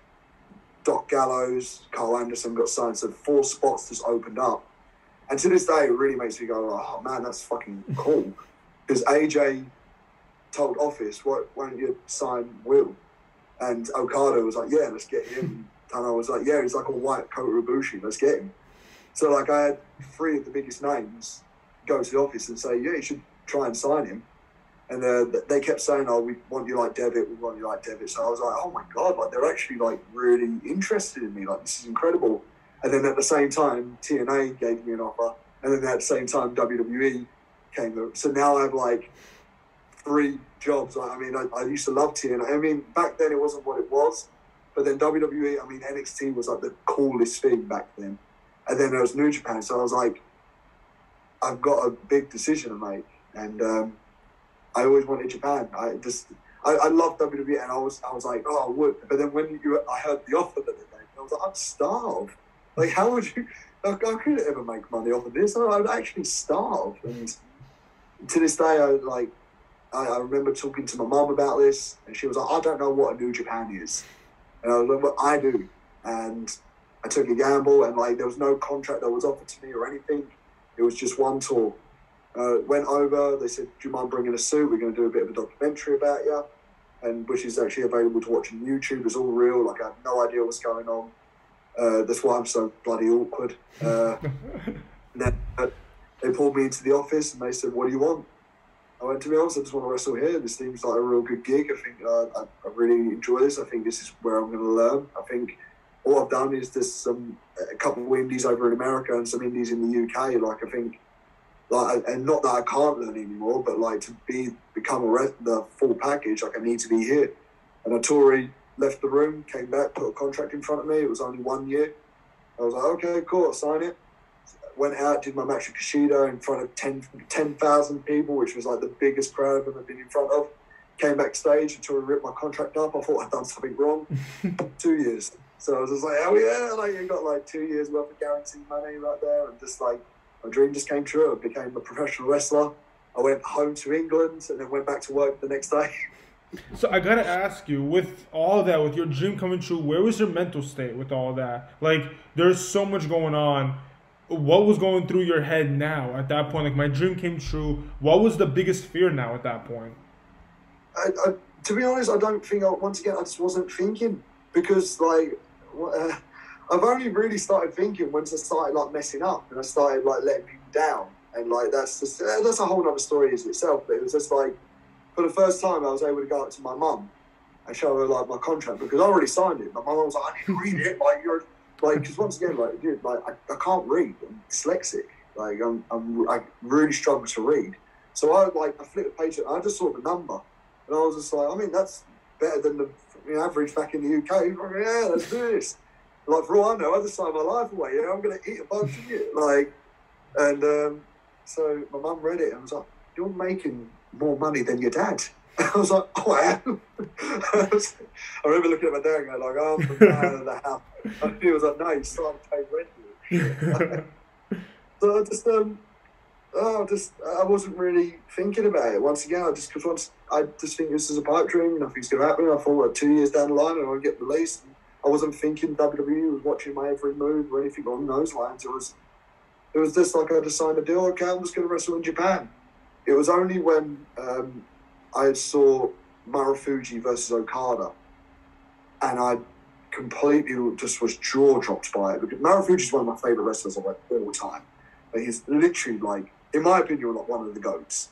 Doc Gallows, Carl Anderson got signed. So 4 spots just opened up. And to this day, it really makes me go, oh man, that's fucking cool. Because AJ told Office, why don't you sign Will? And Okada was like, yeah, let's get him. And I was like, yeah, he's like a white Kota Ibushi, let's get him. So I had 3 of the biggest names go to the office and say, yeah, you should try and sign him. And they kept saying, oh, we want you like Devitt, we want you like Devitt. So I was like, oh my God, they're actually really interested in me. This is incredible. And then at the same time, TNA gave me an offer. And then at the same time, WWE came. So now I have 3 jobs. I used to love TNA. Back then it wasn't what it was. But then WWE, NXT was the coolest thing back then. And then there was New Japan. So I was like, I've got a big decision to make. And I always wanted Japan. I love WWE, and I was like, oh, I would. But then when I heard the offer that they made, I was like, I'm starved. How would you? I couldn't ever make money off of this. I would actually starve. And to this day, I remember talking to my mum about this, and she was like, I don't know what a New Japan is. And I was like, well, I do. And I took a gamble, and there was no contract that was offered to me or anything. It was just one tour. Went over, they said, do you mind bringing a suit? We're going to do a bit of a documentary about you, and which is actually available to watch on YouTube. It's all real. I have no idea what's going on. That's why I'm so bloody awkward. Then they pulled me into the office and they said, what do you want? I went, to be honest, I just want to wrestle here. This seems like a real good gig. I think I really enjoy this. I think this is where I'm going to learn. I think all I've done is there's a couple of indies over in America and some indies in the UK. I think, and not that I can't learn anymore, but to become the full package, I need to be here. And Hattori left the room, came back, put a contract in front of me. It was only 1 year. I was like, okay, cool, I'll sign it. Went out, did my match with Kushida in front of 10,000 people, which was the biggest crowd I've ever been in front of. Came backstage until I ripped my contract up. I thought I'd done something wrong. 2 years. So I was just like, oh yeah, you got 2 years worth of guaranteed money right there, and just My dream just came true. I became a professional wrestler. I went home to England and then went back to work the next day. So I gotta ask you, with all that, with your dream coming true, where was your mental state with all that? Like, there's so much going on. What was going through your head now at that point? Like, my dream came true. What was the biggest fear now at that point? To be honest, I don't think, once again, I just wasn't thinking. Because, like, I've only really started thinking once I started, like, messing up. And I started, like, letting people down. And, like, that's a whole other story in itself. But it was just, like, for the first time, I was able to go up to my mum and show her, like, my contract. Because I already signed it. My mum was like, I didn't read it. Like, you're... Like, because once again, like, dude, like, I can't read. I'm dyslexic. Like, I really struggle to read. So I flipped the page and I just saw the number. And I was just like, I mean, that's better than the average back in the UK. Like, yeah, let's do this. Like, for all I know, I just signed my life away. You know, I'm going to eat a bunch of it. Like, and so my mum read it and was like, you're making more money than your dad. And I was like, oh, I am. I remember looking at my dad and going, like, oh, I'm the man of the house. And he was like, no, you still haven't paid rent. So I wasn't really thinking about it. Once again, I just think this is a pipe dream. Nothing's going to happen. I thought, like, 2 years down the line, and I'll get released. I wasn't thinking WWE was watching my every move or anything along those lines. It was just like I just signed a deal. Okay, I'm just going to wrestle in Japan. It was only when I saw Marufuji versus Okada, and I completely just was jaw dropped by it, because Marufuji is one of my favorite wrestlers of, like, all time. Like, he's literally, like, in my opinion, like, one of the GOATs.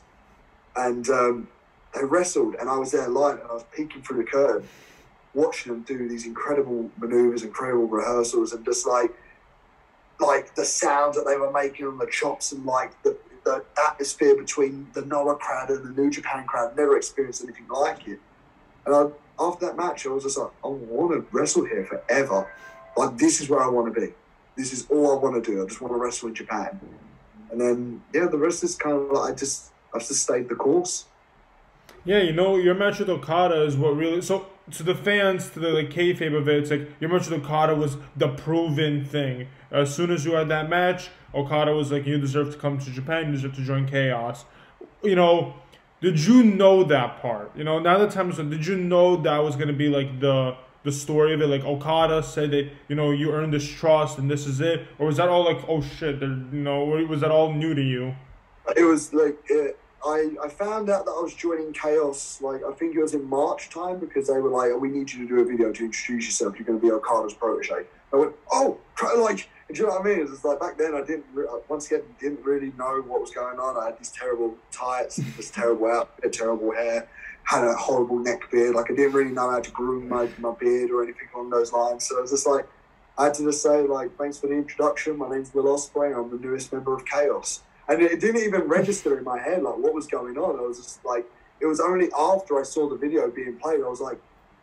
And they wrestled, and I was there live, and I was peeking through the curtain, watching them do these incredible maneuvers, incredible rehearsals, and just like the sounds that they were making on the chops, and like the atmosphere between the Noah crowd and the New Japan crowd. Never experienced anything like it. And after that match, I was just like, I want to wrestle here forever. Like, this is where I want to be. This is all I want to do. I just want to wrestle in Japan. And then, yeah, the rest is kind of like, I've just stayed the course. Yeah, you know, your match with Okada is what really... So, to the fans, to the, like, kayfabe of it, it's like, your match with Okada was the proven thing. As soon as you had that match, Okada was like, you deserve to come to Japan, you deserve to join Chaos. You know, did you know that part? You know, now that time is done, did you know that was going to be, like, the story of it? Like, Okada said that, you know, you earned this trust and this is it? Or was that all like, oh shit, you know, was that all new to you? It was like... I found out that I was joining Chaos, like, I think it was in March time, because they were like, oh, we need you to do a video to introduce yourself. You're going to be Okada's protege. I went, oh, like, do you know what I mean? It was like, back then I didn't really know what was going on. I had these terrible tights, this terrible outfit, terrible hair, had a horrible neck beard. Like, I didn't really know how to groom my beard or anything along those lines. So it was just like, I had to just say, like, thanks for the introduction. My name's Will Ospreay. I'm the newest member of Chaos. And it didn't even register in my head, like, what was going on. I was just like, it was only after I saw the video being played, I was like,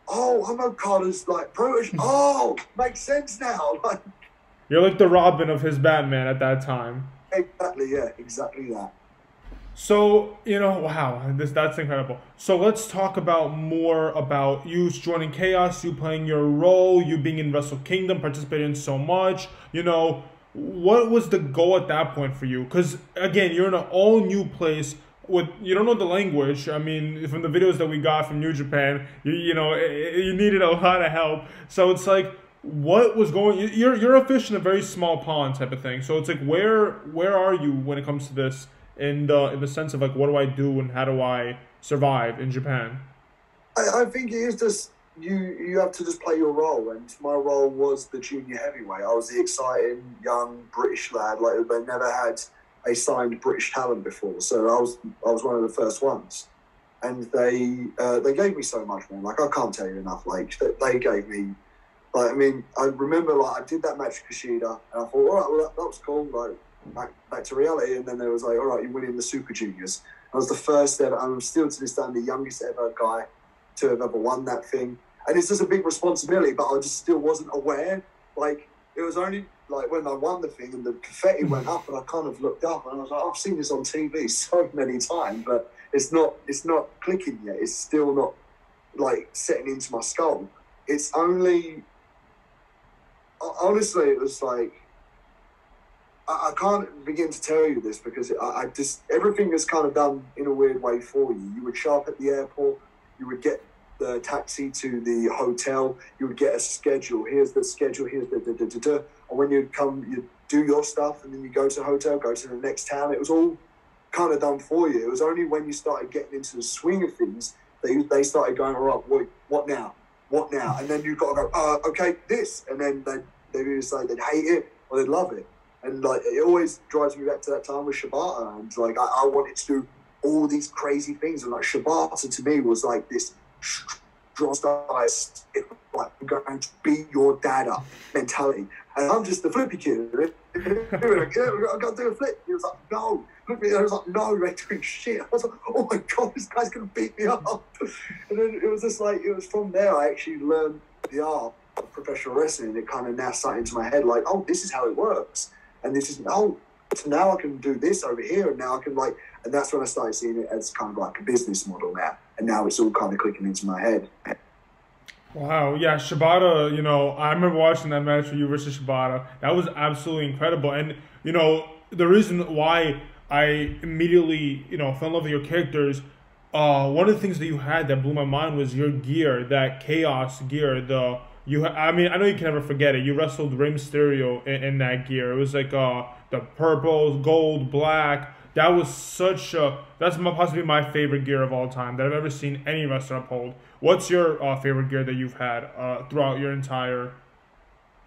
oh, I'm Okada's, like, protege. Oh, makes sense now. Like, you're like the Robin of his Batman at that time. Exactly, yeah, exactly that. So, you know, wow, that's incredible. So let's talk about more about you joining Chaos, you playing your role, you being in Wrestle Kingdom, participating so much, you know. What was the goal at that point for you? Because, again, you're in an all-new place. You don't know the language. I mean, from the videos that we got from New Japan, you know, you needed a lot of help. So it's like, what was going... You're a fish in a very small pond type of thing. So it's like, where are you when it comes to this in the sense of, like, what do I do and how do I survive in Japan? I think it is just... You have to just play your role, and my role was the junior heavyweight. I was the exciting young British lad. Like, they never had a signed British talent before, so I was one of the first ones. And they gave me so much more. Like, I can't tell you enough. Like, they gave me, like, I mean, I remember, like, I did that match with Kushida, and I thought, all right, well, that was cool. Like, back to reality. And then there was like, all right, you're winning the Super Juniors. I was the first ever. I'm still to this day the youngest ever guy to have ever won that thing. And it's just a big responsibility, but I just still wasn't aware. Like, it was only, like, when I won the thing and the confetti went up, and I kind of looked up, and I was like, I've seen this on TV so many times, but it's not clicking yet. It's still not, like, setting into my skull. It's only, honestly, it was like, I can't begin to tell you this because I just everything is kind of done in a weird way for you. You would show up at the airport, you would get the taxi to the hotel, you would get a schedule. Here's the schedule. Here's the. And when you come, you do your stuff, and then you go to the hotel, go to the next town. It was all kind of done for you. It was only when you started getting into the swing of things that they started going, all right, wait, what now? What now? And then you've got to go, okay, this. And then they'd either say they'd hate it or they'd love it. And like it always drives me back to that time with Shibata. And like I wanted to do all these crazy things. And like Shibata to me was like this strong style, like I'm going to beat your dad up mentality. And I'm just the flippy kid. I got to do a flip. He was like, no. I was like, no, you're doing shit. I was like, oh my God, this guy's going to beat me up. And then it was just like, it was from there I actually learned the art of professional wrestling. It kind of now sat into my head like, oh, this is how it works. And this is, oh, so now I can do this over here. And now I can like, and that's when I started seeing it as kind of like a business model now. And now it's all kind of clicking into my head. Wow, yeah, Shibata, you know, I remember watching that match for you versus Shibata. That was absolutely incredible. And, you know, the reason why I immediately, you know, fell in love with your characters, one of the things that you had that blew my mind was your gear, that Chaos gear. I mean, I know you can never forget it. You wrestled Rey Mysterio in that gear. It was like the purple, gold, black. That was that's possibly my favorite gear of all time that I've ever seen any wrestler uphold. What's your favorite gear that you've had throughout your entire?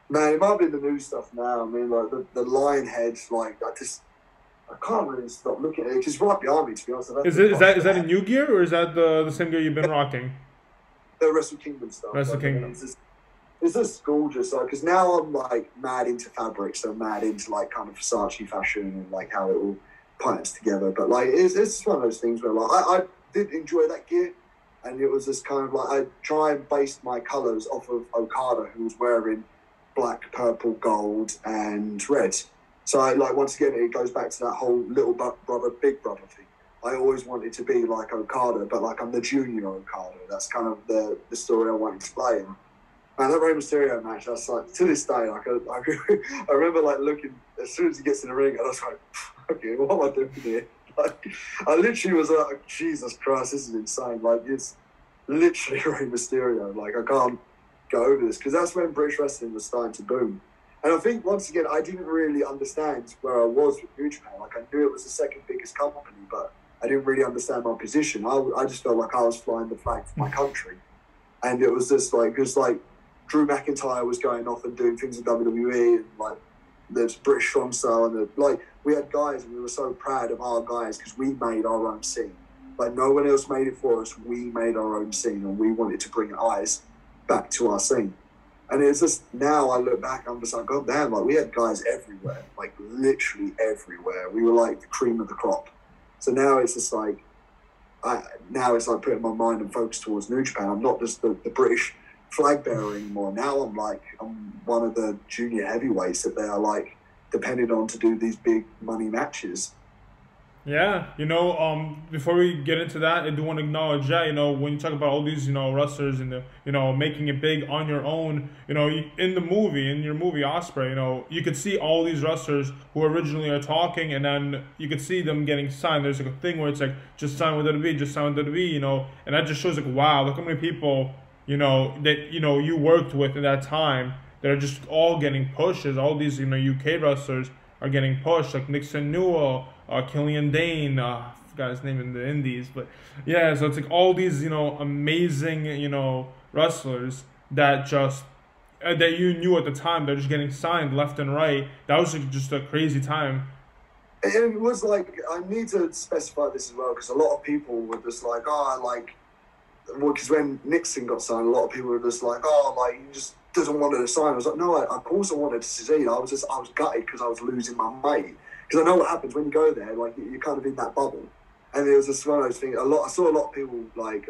Man, it might be the new stuff now. I mean, like the lion heads, like I can't really stop looking at it. It's right behind me, to be honest. Is that a new gear or is that the same gear you've been rocking? The Wrestle Kingdom stuff. Wrestle Kingdom. It's just gorgeous, like, because now I'm like mad into fabrics, so mad into like kind of Versace fashion and like how it all pints together. But like it's one of those things where like I did enjoy that gear, and it was just kind of like I try and base my colours off of Okada, who was wearing black, purple, gold, and red. So I, like once again, it goes back to that whole little brother, big brother thing. I always wanted to be like Okada, but like I'm the junior Okada. That's kind of the story I wanted to play. And that Rey Mysterio match, that's like to this day, like I remember like looking as soon as he gets in the ring, and I was like, okay, what am I doing here? Like, I literally was like, Jesus Christ, this is insane. Like it's literally Rey Mysterio. Like I can't go over this because that's when British wrestling was starting to boom. And I think once again, I didn't really understand where I was with New Japan. Like I knew it was the second biggest company, but I didn't really understand my position. I just felt like I was flying the flag for my country, and it was just like because like Drew McIntyre was going off and doing things in WWE, and like there's British Strong Style, and like we had guys, and we were so proud of our guys because we made our own scene. Like no one else made it for us. We made our own scene, and we wanted to bring eyes back to our scene. And it's just now I look back, I'm just like, God damn, like we had guys everywhere, like literally everywhere. We were like the cream of the crop. So now it's just like, now it's like putting my mind and focus towards New Japan. I'm not just the British flag bearer anymore. Now I'm one of the junior heavyweights that they are like dependent on to do these big money matches. Yeah, you know, before we get into that, I do want to acknowledge that, you know, when you talk about all these, you know, wrestlers and, you know, making it big on your own, you know, in your movie Osprey, you know, you could see all these wrestlers who originally are talking, and then you could see them getting signed. There's like a thing where it's like, just sign with WWE, just sign with WWE, you know, and that just shows like, wow, look how many people, you know, that, you know, you worked with at that time that are just all getting pushes. All these, you know, UK wrestlers are getting pushed, like Nixon Newell, Killian Dane, I forgot his name in the Indies, but yeah, so it's like all these, you know, amazing, you know, wrestlers that just that you knew at the time, they're just getting signed left and right. That was like just a crazy time. And it was like, I need to specify this as well, because a lot of people were just like, well, because when Nixon got signed, a lot of people were just like, like, he just doesn't want to sign. I was like, no, of course I wanted to succeed. I was gutted because I was losing my mate. Because I know what happens when you go there, like you're kind of in that bubble, and it was just one of those things. I saw a lot of people like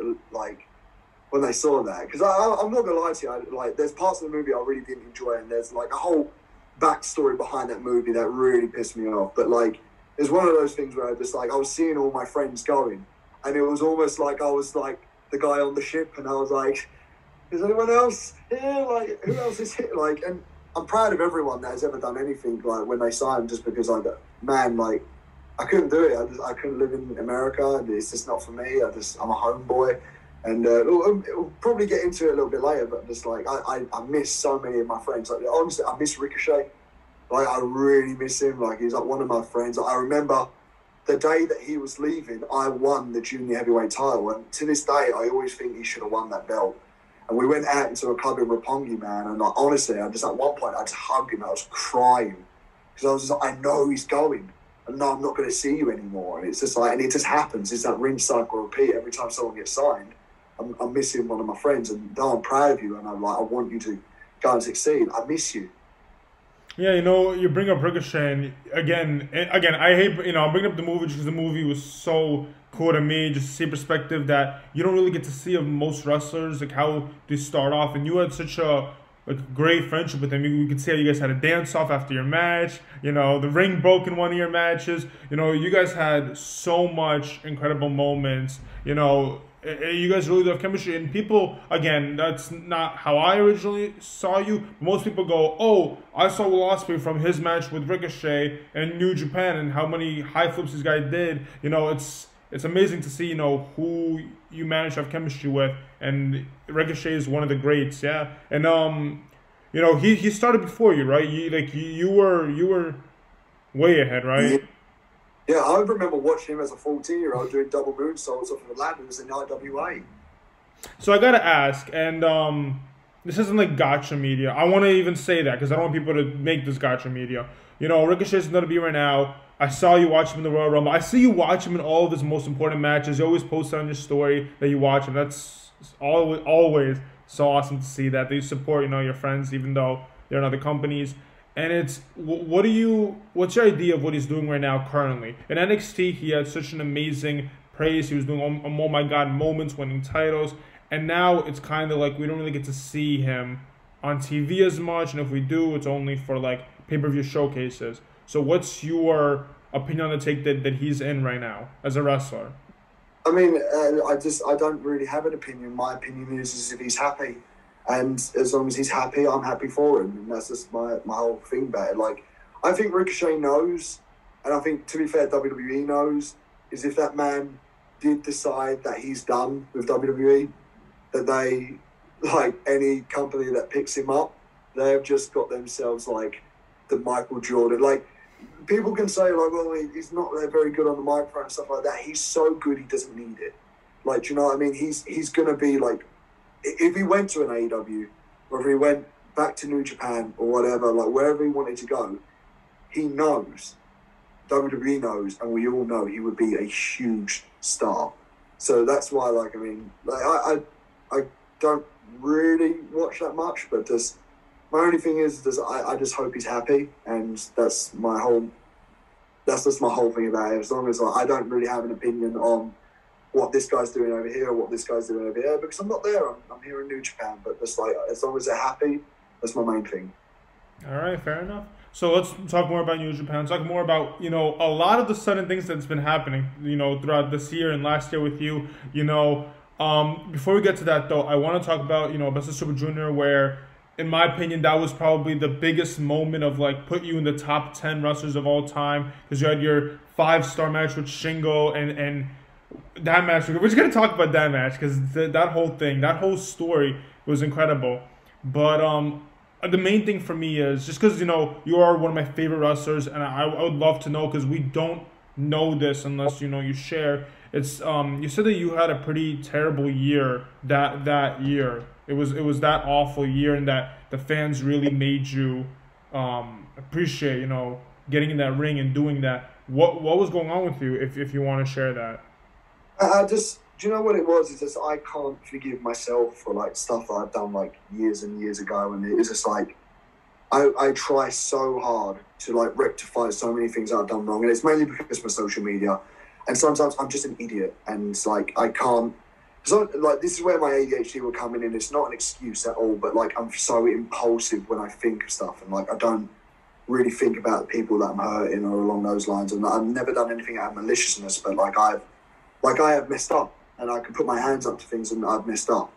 when they saw that. Because I'm not gonna lie to you, like there's parts of the movie I really didn't enjoy, and there's like a whole backstory behind that movie that really pissed me off. But like it's one of those things where I just like I was seeing all my friends going, and it was almost like I was like the guy on the ship, and I was like, is anyone else here? Like who else is here? Like and I'm proud of everyone that has ever done anything like when they sign, just because man, like I couldn't do it. I couldn't live in America. It's just not for me. I'm a homeboy, and we'll probably get into it a little bit later. But just like I miss so many of my friends. Like honestly, I miss Ricochet. Like I really miss him. Like he's like one of my friends. I remember the day that he was leaving, I won the junior heavyweight title, and to this day, I always think he should have won that belt. And we went out into a club in Roppongi, man, and like honestly, I just at one point I just hugged him. I was crying because I was just like, I know he's going, and no, I'm not going to see you anymore. And it's just like, and it just happens. It's that ring cycle repeat every time someone gets signed. I'm missing one of my friends, and no, I'm proud of you, and I'm like, I want you to go and succeed. I miss you. Yeah, you know, you bring up Ricochet, and again, I hate, you know, I'm bringing up the movie because the movie was so cool to me, just to see perspective that you don't really get to see of most wrestlers, like how they start off, and you had such a great friendship with him. You could see how you guys had a dance off after your match. You know, the ring broke in one of your matches. You know, you guys had so much incredible moments. You know, you guys really do have chemistry. And people, again, that's not how I originally saw you. Most people go, oh, I saw Will Ospreay from his match with Ricochet in New Japan and how many high flips this guy did. You know, it's amazing to see, you know, who you manage to have chemistry with. And Ricochet is one of the greats, yeah. And you know, he started before you, right? You were way ahead, right? Yeah, I remember watching him as a 14-year-old doing double moonsaults off of the ladders in IWA. So I gotta ask, and this isn't like gotcha media. I want to even say that because I don't want people to make this gotcha media. You know, Ricochet's in WWE right now. I saw you watch him in the Royal Rumble. I see you watch him in all of his most important matches. You always post on your story that you watch him. That's always so awesome to see that you support, you know, your friends even though they're in other companies. And it's what's your idea of what he's doing right now currently in NXT? He had such an amazing praise. He was doing oh my god moments, winning titles, and now it's kind of like we don't really get to see him on TV as much. And if we do, it's only for like pay-per-view showcases. So what's your opinion on the take that he's in right now as a wrestler? I mean, I don't really have an opinion. My opinion is if he's happy, and as long as he's happy, I'm happy for him, and that's just my whole thing about it. Like, I think Ricochet knows, and I think, to be fair, WWE knows, is if that man did decide that he's done with WWE, that they, like any company that picks him up, they've just got themselves like the Michael Jordan. Like, people can say, like, well, he's not very good on the microphone and stuff like that. He's so good, he doesn't need it. Like, do you know what I mean? He's going to be, like, if he went to an AEW, or if he went back to New Japan or whatever, like, wherever he wanted to go, he knows, WWE knows, and we all know he would be a huge star. So that's why, like, I mean, like, I don't really watch that much, but just, my only thing is I just hope he's happy, and that's just my whole thing about it. As long as I don't really have an opinion on what this guy's doing over here or what this guy's doing over here, because I'm not there. I'm here in New Japan, but just like as long as they're happy, that's my main thing. All right, fair enough. So let's talk more about New Japan. Talk more about, you know, a lot of the sudden things that's been happening, you know, throughout this year and last year with you. You know, before we get to that though, I want to talk about, you know, Best of Super Junior, where in my opinion, that was probably the biggest moment of like put you in the top 10 wrestlers of all time, because you had your 5-star match with Shingo and that match. We're just gonna talk about that match because that whole story was incredible. But the main thing for me is just because, you know, you are one of my favorite wrestlers, and I would love to know, because we don't know this unless, you know, you share. It's you said that you had a pretty terrible year that year. It was that awful year, and that the fans really made you appreciate, you know, getting in that ring and doing that. What was going on with you, if you want to share that? Do you know what it was? It's just I can't forgive myself for like stuff that I've done like years and years ago, and it's just like I try so hard to like rectify so many things I've done wrong, and it's mainly because of my social media, and sometimes I'm just an idiot, and it's like I can't. So, like, this is where my ADHD will come in, and it's not an excuse at all, but, like, I'm so impulsive when I think of stuff, and, like, I don't really think about the people that I'm hurting or along those lines, and I've never done anything out of maliciousness, but, I have messed up, and I can put my hands up to things, and I've messed up.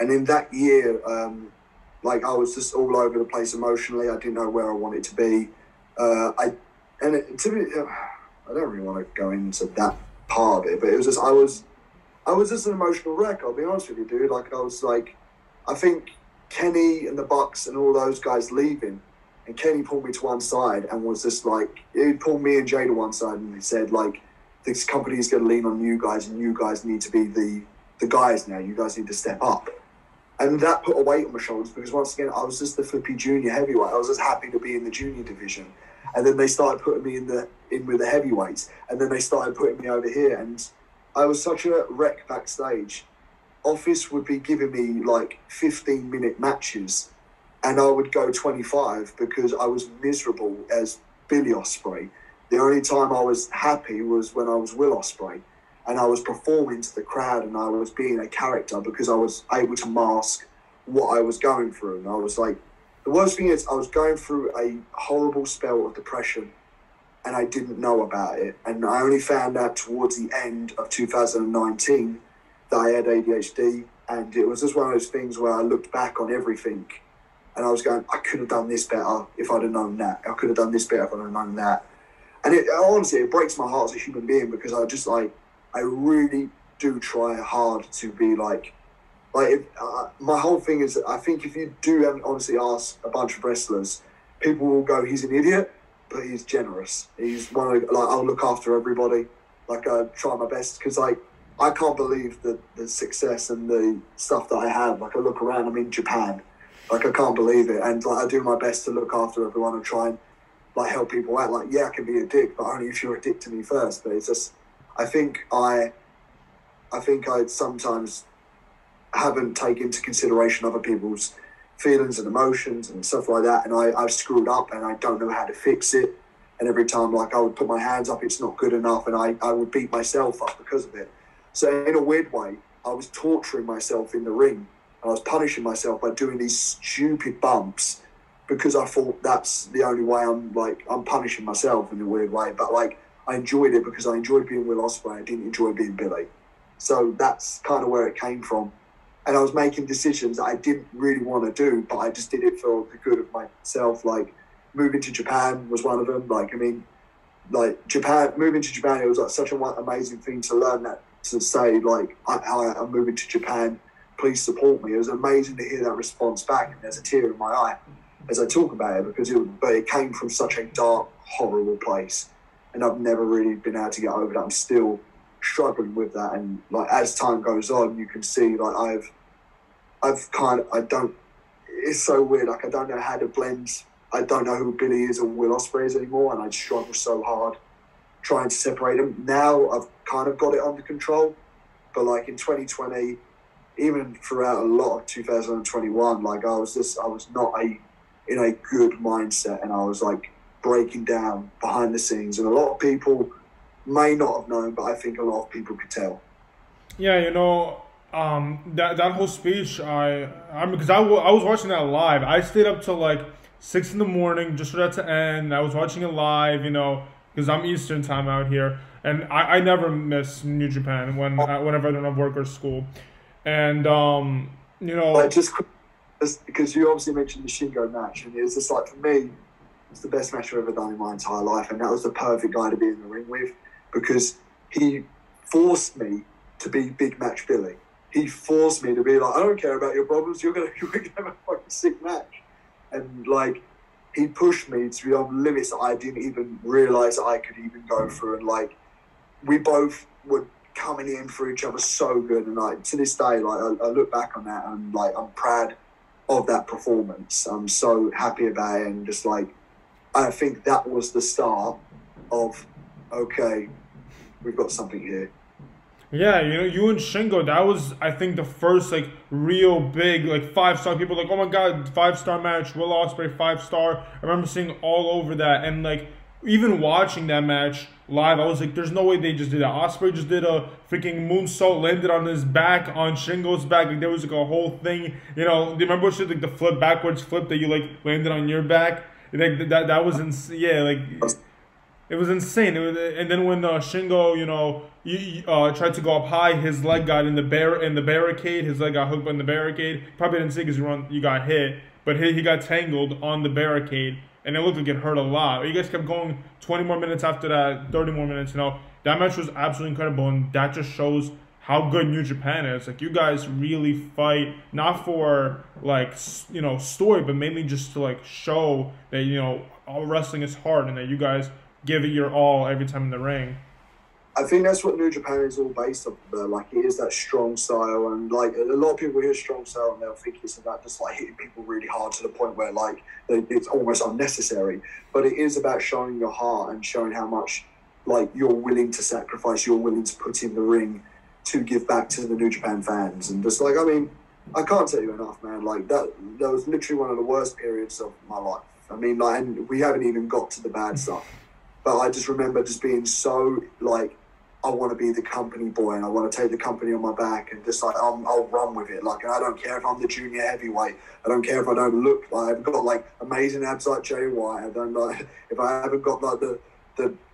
And in that year, like I was just all over the place emotionally. I didn't know where I wanted to be. I don't really want to go into that part of it, but it was just I was just an emotional wreck. I'll be honest with you, dude. Like I was like, I think Kenny and the Bucks and all those guys leaving, and Kenny pulled me to one side and was just like, he pulled me and Jay to one side and he said like, this company is going to lean on you guys, and you guys need to be the guys now. You guys need to step up. And that put a weight on my shoulders because once again, I was just the flippy junior heavyweight. I was just happy to be in the junior division. And then they started putting me in with the heavyweights. And then they started putting me over here. And I was such a wreck backstage. Office would be giving me like 15-minute matches. And I would go 25 because I was miserable as Billy Ospreay. The only time I was happy was when I was Will Ospreay. And I was performing to the crowd and I was being a character because I was able to mask what I was going through. And I was like, the worst thing is I was going through a horrible spell of depression and I didn't know about it. And I only found out towards the end of 2019 that I had ADHD. And it was just one of those things where I looked back on everything and I was going, I could have done this better if I'd have known that. I could have done this better if I'd have known that. And honestly, it breaks my heart as a human being because I really do try hard to be like my whole thing is, I think if you do honestly ask a bunch of wrestlers, people will go, he's an idiot, but he's generous. He's one of, like, I'll look after everybody. Like, I try my best because, like, I can't believe the success and the stuff that I have. Like, I look around, I'm in Japan. Like, I can't believe it. And, like, I do my best to look after everyone and try and, like, help people out. Like, yeah, I can be a dick, but only if you're a dick to me first. But it's just, I think I sometimes haven't taken into consideration other people's feelings and emotions and stuff like that, and I've screwed up and I don't know how to fix it. And every time, like, I would put my hands up, it's not good enough, and I would beat myself up because of it. So in a weird way, I was torturing myself in the ring. I was punishing myself by doing these stupid bumps because I thought that's the only way I'm punishing myself in a weird way. But, like, I enjoyed it because I enjoyed being Will Ospreay. I didn't enjoy being Billy. So that's kind of where it came from. And I was making decisions that I didn't really want to do, but I just did it for the good of myself. Like, moving to Japan was one of them. Like, I mean, like, moving to Japan, it was like such an amazing thing to learn that, to say, like, I'm moving to Japan, please support me. It was amazing to hear that response back, and there's a tear in my eye as I talk about it because it came from such a dark, horrible place. And I've never really been able to get over that. I'm still struggling with that. And, like, as time goes on, you can see, like, it's so weird. Like, I don't know how to blend. I don't know who Billy is or Will Ospreay is anymore. And I struggle so hard trying to separate them. Now I've kind of got it under control. But, like, in 2020, even throughout a lot of 2021, like, I was not in a good mindset. And I was, like, breaking down behind the scenes, and a lot of people may not have known, but I think a lot of people could tell. Yeah, that whole speech, because I was watching that live. I stayed up till like 6 a.m. just for that to end. I was watching it live, because I'm Eastern time out here, and I never miss New Japan whenever I don't have work or school, and Like, just because you obviously mentioned the Shingo match, and it's just like, for me, it's the best match I've ever done in my entire life, and that was the perfect guy to be in the ring with because he forced me to be Big Match Billy. He forced me to be like, I don't care about your problems, you're gonna have a fucking sick match. And, like, he pushed me to be on limits that I didn't even realise that I could even go through. And, like, we both were coming in for each other so good. And, like, to this day, like, I look back on that and, like, I'm proud of that performance. I'm so happy about it, and just, like, I think that was the start of, okay, we've got something here. Yeah, you and Shingo, that was, I think, the first, like, real big, like, 5-star. People like, oh my god, 5-star match, Will Ospreay, 5-star. I remember seeing all over that, and, like, even watching that match live, I was like, there's no way they just did that. Ospreay just did a freaking moonsault, landed on his back, on Shingo's back. Like, there was, like, a whole thing, do you remember what shit, like, the backwards flip that you, like, landed on your back? Like, that was yeah, like, It was insane. And then when Shingo, tried to go up high, his leg got in the barricade. His leg got hooked in the barricade. Probably didn't see because you got hit, but he got tangled on the barricade, and it looked like it hurt a lot. You guys kept going 20 more minutes after that, 30 more minutes. That match was absolutely incredible, and that just shows how good New Japan is. Like, you guys really fight not for story, but mainly just to show that all wrestling is hard and that you guys give it your all every time in the ring. I think that's what New Japan is all based on. Like, it is that strong style, and like a lot of people hear strong style and they'll think it's about just like hitting people really hard to the point where like it's almost unnecessary. But it is about showing your heart and showing how much like you're willing to sacrifice, you're willing to put in the ring to give back to the New Japan fans. And just like, I mean, I can't tell you enough, man. Like that was literally one of the worst periods of my life. I mean, like, and we haven't even got to the bad stuff. But I just remember just being so like, I want to be the company boy and I want to take the company on my back and just like I'll run with it. Like, and I don't care if I'm the junior heavyweight. I don't care if I don't look like I've got like amazing abs like Jay White. I don't like if I haven't got like the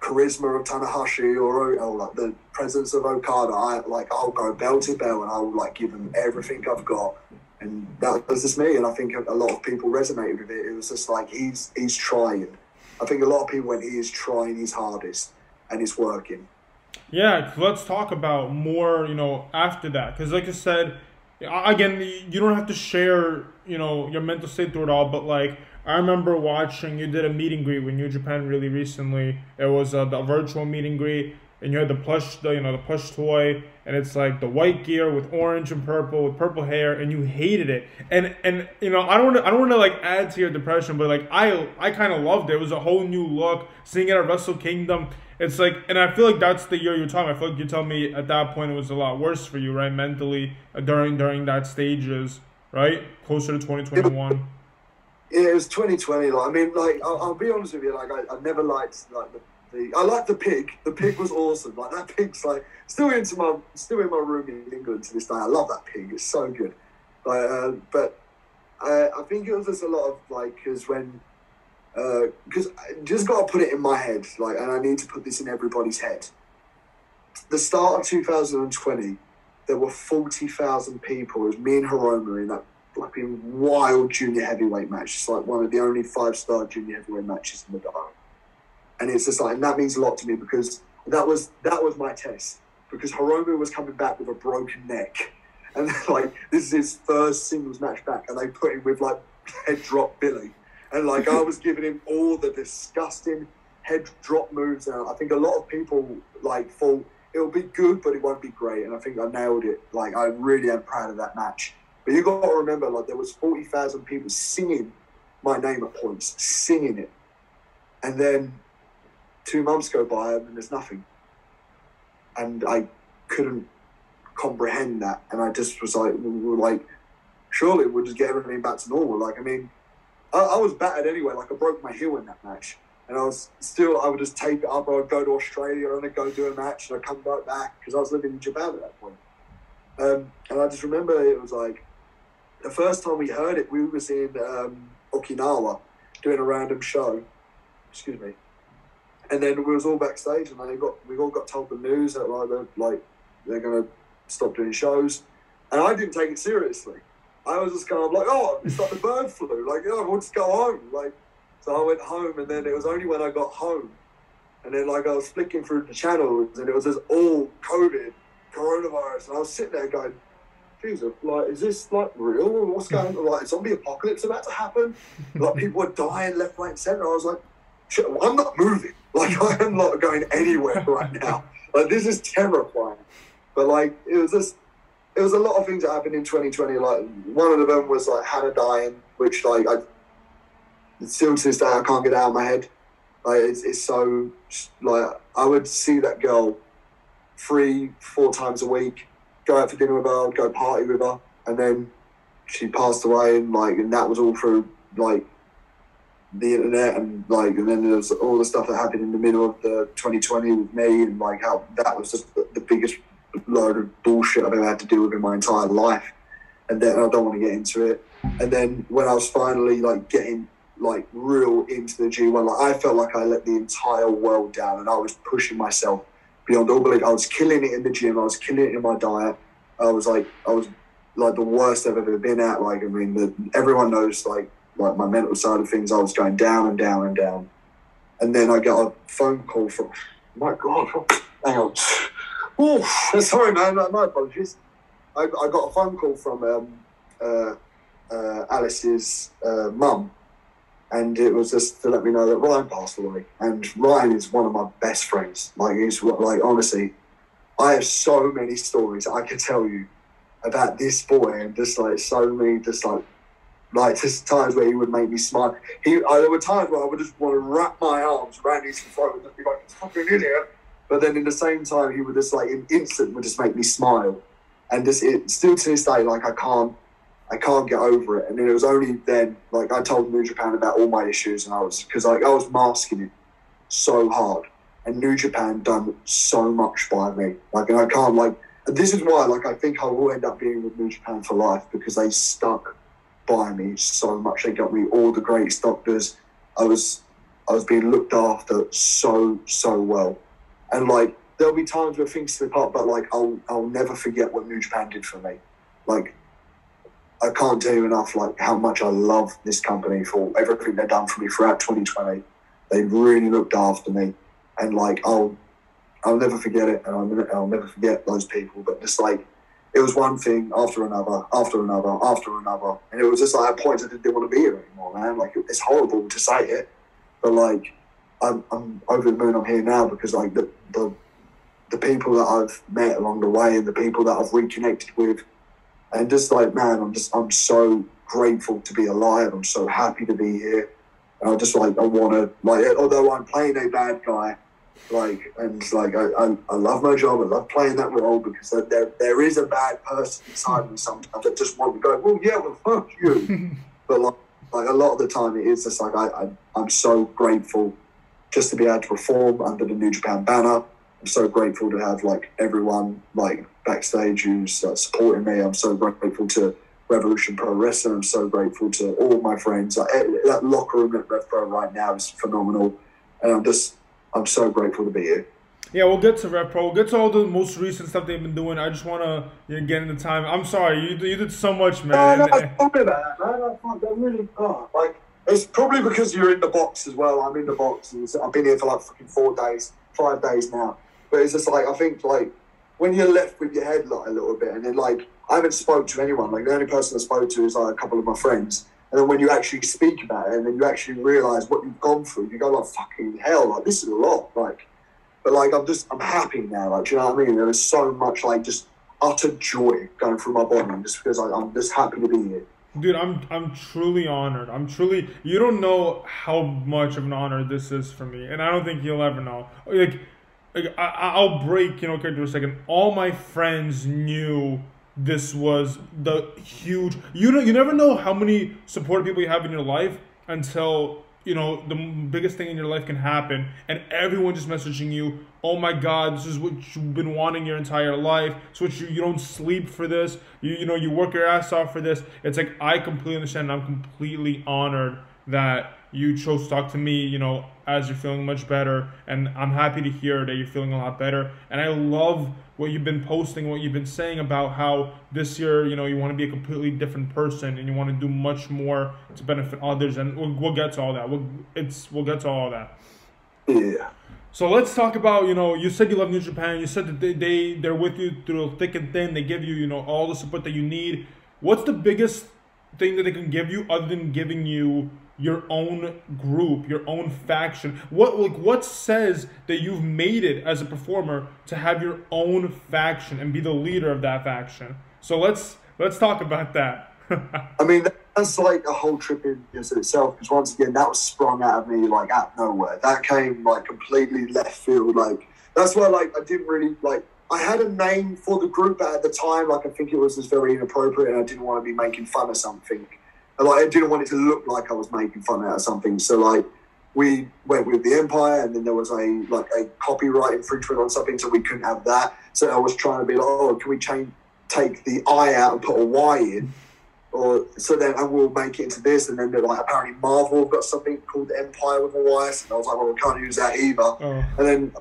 charisma of Tanahashi or like the presence of Okada. I'll go bell to bell and I'll like give them everything I've got. And that was just me. And I think a lot of people resonated with it. It was just like he's trying. I think a lot of people went, he is trying his hardest and it's working. Yeah, let's talk about more, after that. Because like I said, again, you don't have to share, your mental state through it all. But like, I remember watching, you did a meet and greet with New Japan really recently. It was the virtual meet and greet. And you had the plush toy. And it's like the white gear with orange and purple, with purple hair. And you hated it. And I don't want to like add to your depression. But like, I kind of loved it. It was a whole new look. Seeing it at Wrestle Kingdom. It's like, and I feel like that's the year you're talking. I feel like you told me at that point it was a lot worse for you, right? Mentally, during that stages, right? Closer to 2021. Yeah, it was 2020. Like, I mean, like, I'll be honest with you. Like, I never liked like I liked the pig. The pig was awesome. Like, that pig's like still in my room in England to this day. I love that pig. It's so good. Like, but I think it was just a lot of like because I just got to put it in my head, like, and I need to put this in everybody's head. The start of 2020, there were 40,000 people. It was me and Hiromu in that fucking wild junior heavyweight match. It's like one of the only 5-star junior heavyweight matches in the dark. And it's just like, and that means a lot to me because that was my test. Because Hiromu was coming back with a broken neck, and like this is his first singles match back, and they put him with like head drop Billy. And like I was giving him all the disgusting head drop moves. And I think a lot of people like thought it'll be good, but it won't be great. And I think I nailed it. Like I really am proud of that match. But you got to remember, like there was 40,000 people singing my name at points, singing it. And then 2 months go by and there's nothing. And I couldn't comprehend that. And I just was like, surely we'll just get everything back to normal. Like, I mean, I was battered anyway. Like I broke my heel in that match, and I would just tape it up. I would go to Australia and I'd go do a match, and I'd come right back because I was living in Japan at that point. And I just remember it was like the first time we heard it, we was in Okinawa doing a random show. Excuse me. And then we was all backstage, and we all got told the news that they're gonna stop doing shows, and I didn't take it seriously. I was just kind of like, oh, it's like the bird flu. Like, we'll just go home. Like, so I went home, and then it was only when I got home, and then like I was flicking through the channels, and it was just all COVID, coronavirus, and I was sitting there going, Jesus, like, is this like real? What's going on? Like, zombie apocalypse about to happen? Like, people were dying left, right, and center. I was like, shit, I'm not moving. Like, I am not going anywhere right now. Like, this is terrifying. But like, it was a lot of things that happened in 2020. Like one of them was like Hannah dying, which like I still to this day I can't get out of my head. Like it's so like I would see that girl 3-4 times a week, go out for dinner with her, go party with her, and then she passed away, and that was all through like the internet, and then there's all the stuff that happened in the middle of the 2020 with me, and like how that was just the biggest load of bullshit I've ever had to deal with in my entire life. And then I don't want to get into it. And then when I was finally like getting like real into the G1. Like I felt like I let the entire world down, and I was pushing myself beyond all belief. I was killing it in the gym. I was killing it in my diet. I was like the worst I've ever been at. Like, I mean, everyone knows like my mental side of things. I was going down and down and down. And then I got a phone call from, my God, hang on. Oh, sorry, man. My apologies. I got a phone call from Alice's mum. And it was just to let me know that Ryan passed away. And Ryan is one of my best friends. Like, he's like, honestly, I have so many stories I could tell you about this boy, and just like so many, just times where he would make me smile. There were times where I would just want to wrap my arms around his throat and just be like, fucking idiot. But then in the same time, he would just like in instant would just make me smile. And just still to this day, like I can't get over it. And then it was only then, like I told New Japan about all my issues, and I was masking it so hard. And New Japan done so much by me. Like, and I can't this is why, like, I think I will end up being with New Japan for life, because they stuck by me so much. They got me all the greatest doctors. I was being looked after so well. And like, there'll be times where things slip up, but like, I'll never forget what New Japan did for me. Like, I can't tell you enough, like, how much I love this company for everything they've done for me throughout 2020. They really looked after me, and like, I'll never forget it, and I'll never forget those people. But just like, it was one thing after another, and it was just like at points I didn't want to be here anymore, man. Like, it's horrible to say it, but like, I'm over the moon I'm here now, because like the people that I've met along the way, and the people that I've reconnected with, and just like, man, I'm so grateful to be alive. I'm so happy to be here. And I want to, like, although I'm playing a bad guy, like, and like, I love my job. I love playing that role, because there is a bad person inside me sometimes that just want to go, well, yeah, well, fuck you. But like a lot of the time, it is just like, I'm so grateful just to be able to perform under the New Japan banner. I'm so grateful to have like everyone like backstage who's supporting me. I'm so grateful to Revolution Pro Wrestling. I'm so grateful to all my friends. Like, that locker room at Rev Pro right now is phenomenal, and I'm so grateful to be here. Yeah, we'll get to Rev Pro. We'll get to all the most recent stuff they've been doing. I just want to get into time. I'm sorry, you did so much, man. No, sorry about that, man. I really can't. Like, it's probably because you're in the box as well. I'm in the box, and I've been here for like fucking 5 days now. But it's just like, I think like when you're left with your head like a little bit, and then like, I haven't spoke to anyone. Like, the only person I spoke to is like a couple of my friends. And then when you actually speak about it, and then you actually realise what you've gone through, you go like, fucking hell, like, this is a lot. Like, but like, I'm happy now. Like, do you know what I mean? There is so much like just utter joy going through my body, just because I'm just happy to be here. Dude, I'm truly honored. You don't know how much of an honor this is for me, and I don't think you'll ever know. Like I'll break, character for a second. All my friends knew this was the huge. You never know how many supportive people you have in your life until the biggest thing in your life can happen, and everyone just messaging you. Oh my God, this is what you've been wanting your entire life. It's what you don't sleep for this. You work your ass off for this. It's like, I completely understand. I'm completely honored that you chose to talk to me, as you're feeling much better. And I'm happy to hear that you're feeling a lot better. And I love what you've been posting, what you've been saying about how this year, you want to be a completely different person, and you want to do much more to benefit others. And we'll get to all that. We'll get to all that. Yeah. So let's talk about, you said you love New Japan. You said that they're with you through thick and thin. They give you, all the support that you need. What's the biggest thing that they can give you other than giving you your own group, your own faction? What says that you've made it as a performer to have your own faction and be the leader of that faction? So let's talk about that. I mean, that's like a whole trip in itself, because once again, that was sprung out of me like out of nowhere. That came like completely left field. Like, that's why like I didn't really like. I had a name for the group, but at the time, like, I think it was just very inappropriate, and I didn't want to be making fun of something. And, like, I didn't want it to look like I was making fun out of something. So like, we went with the Empire, and then there was a copyright infringement on something, so we couldn't have that. So I was trying to be like, oh, can we take the I out and put a Y in? or so then and we'll make it into this, and then they're like apparently Marvel have got something called Empire with a Y, and I was like, well, we can't use that either. Oh. And then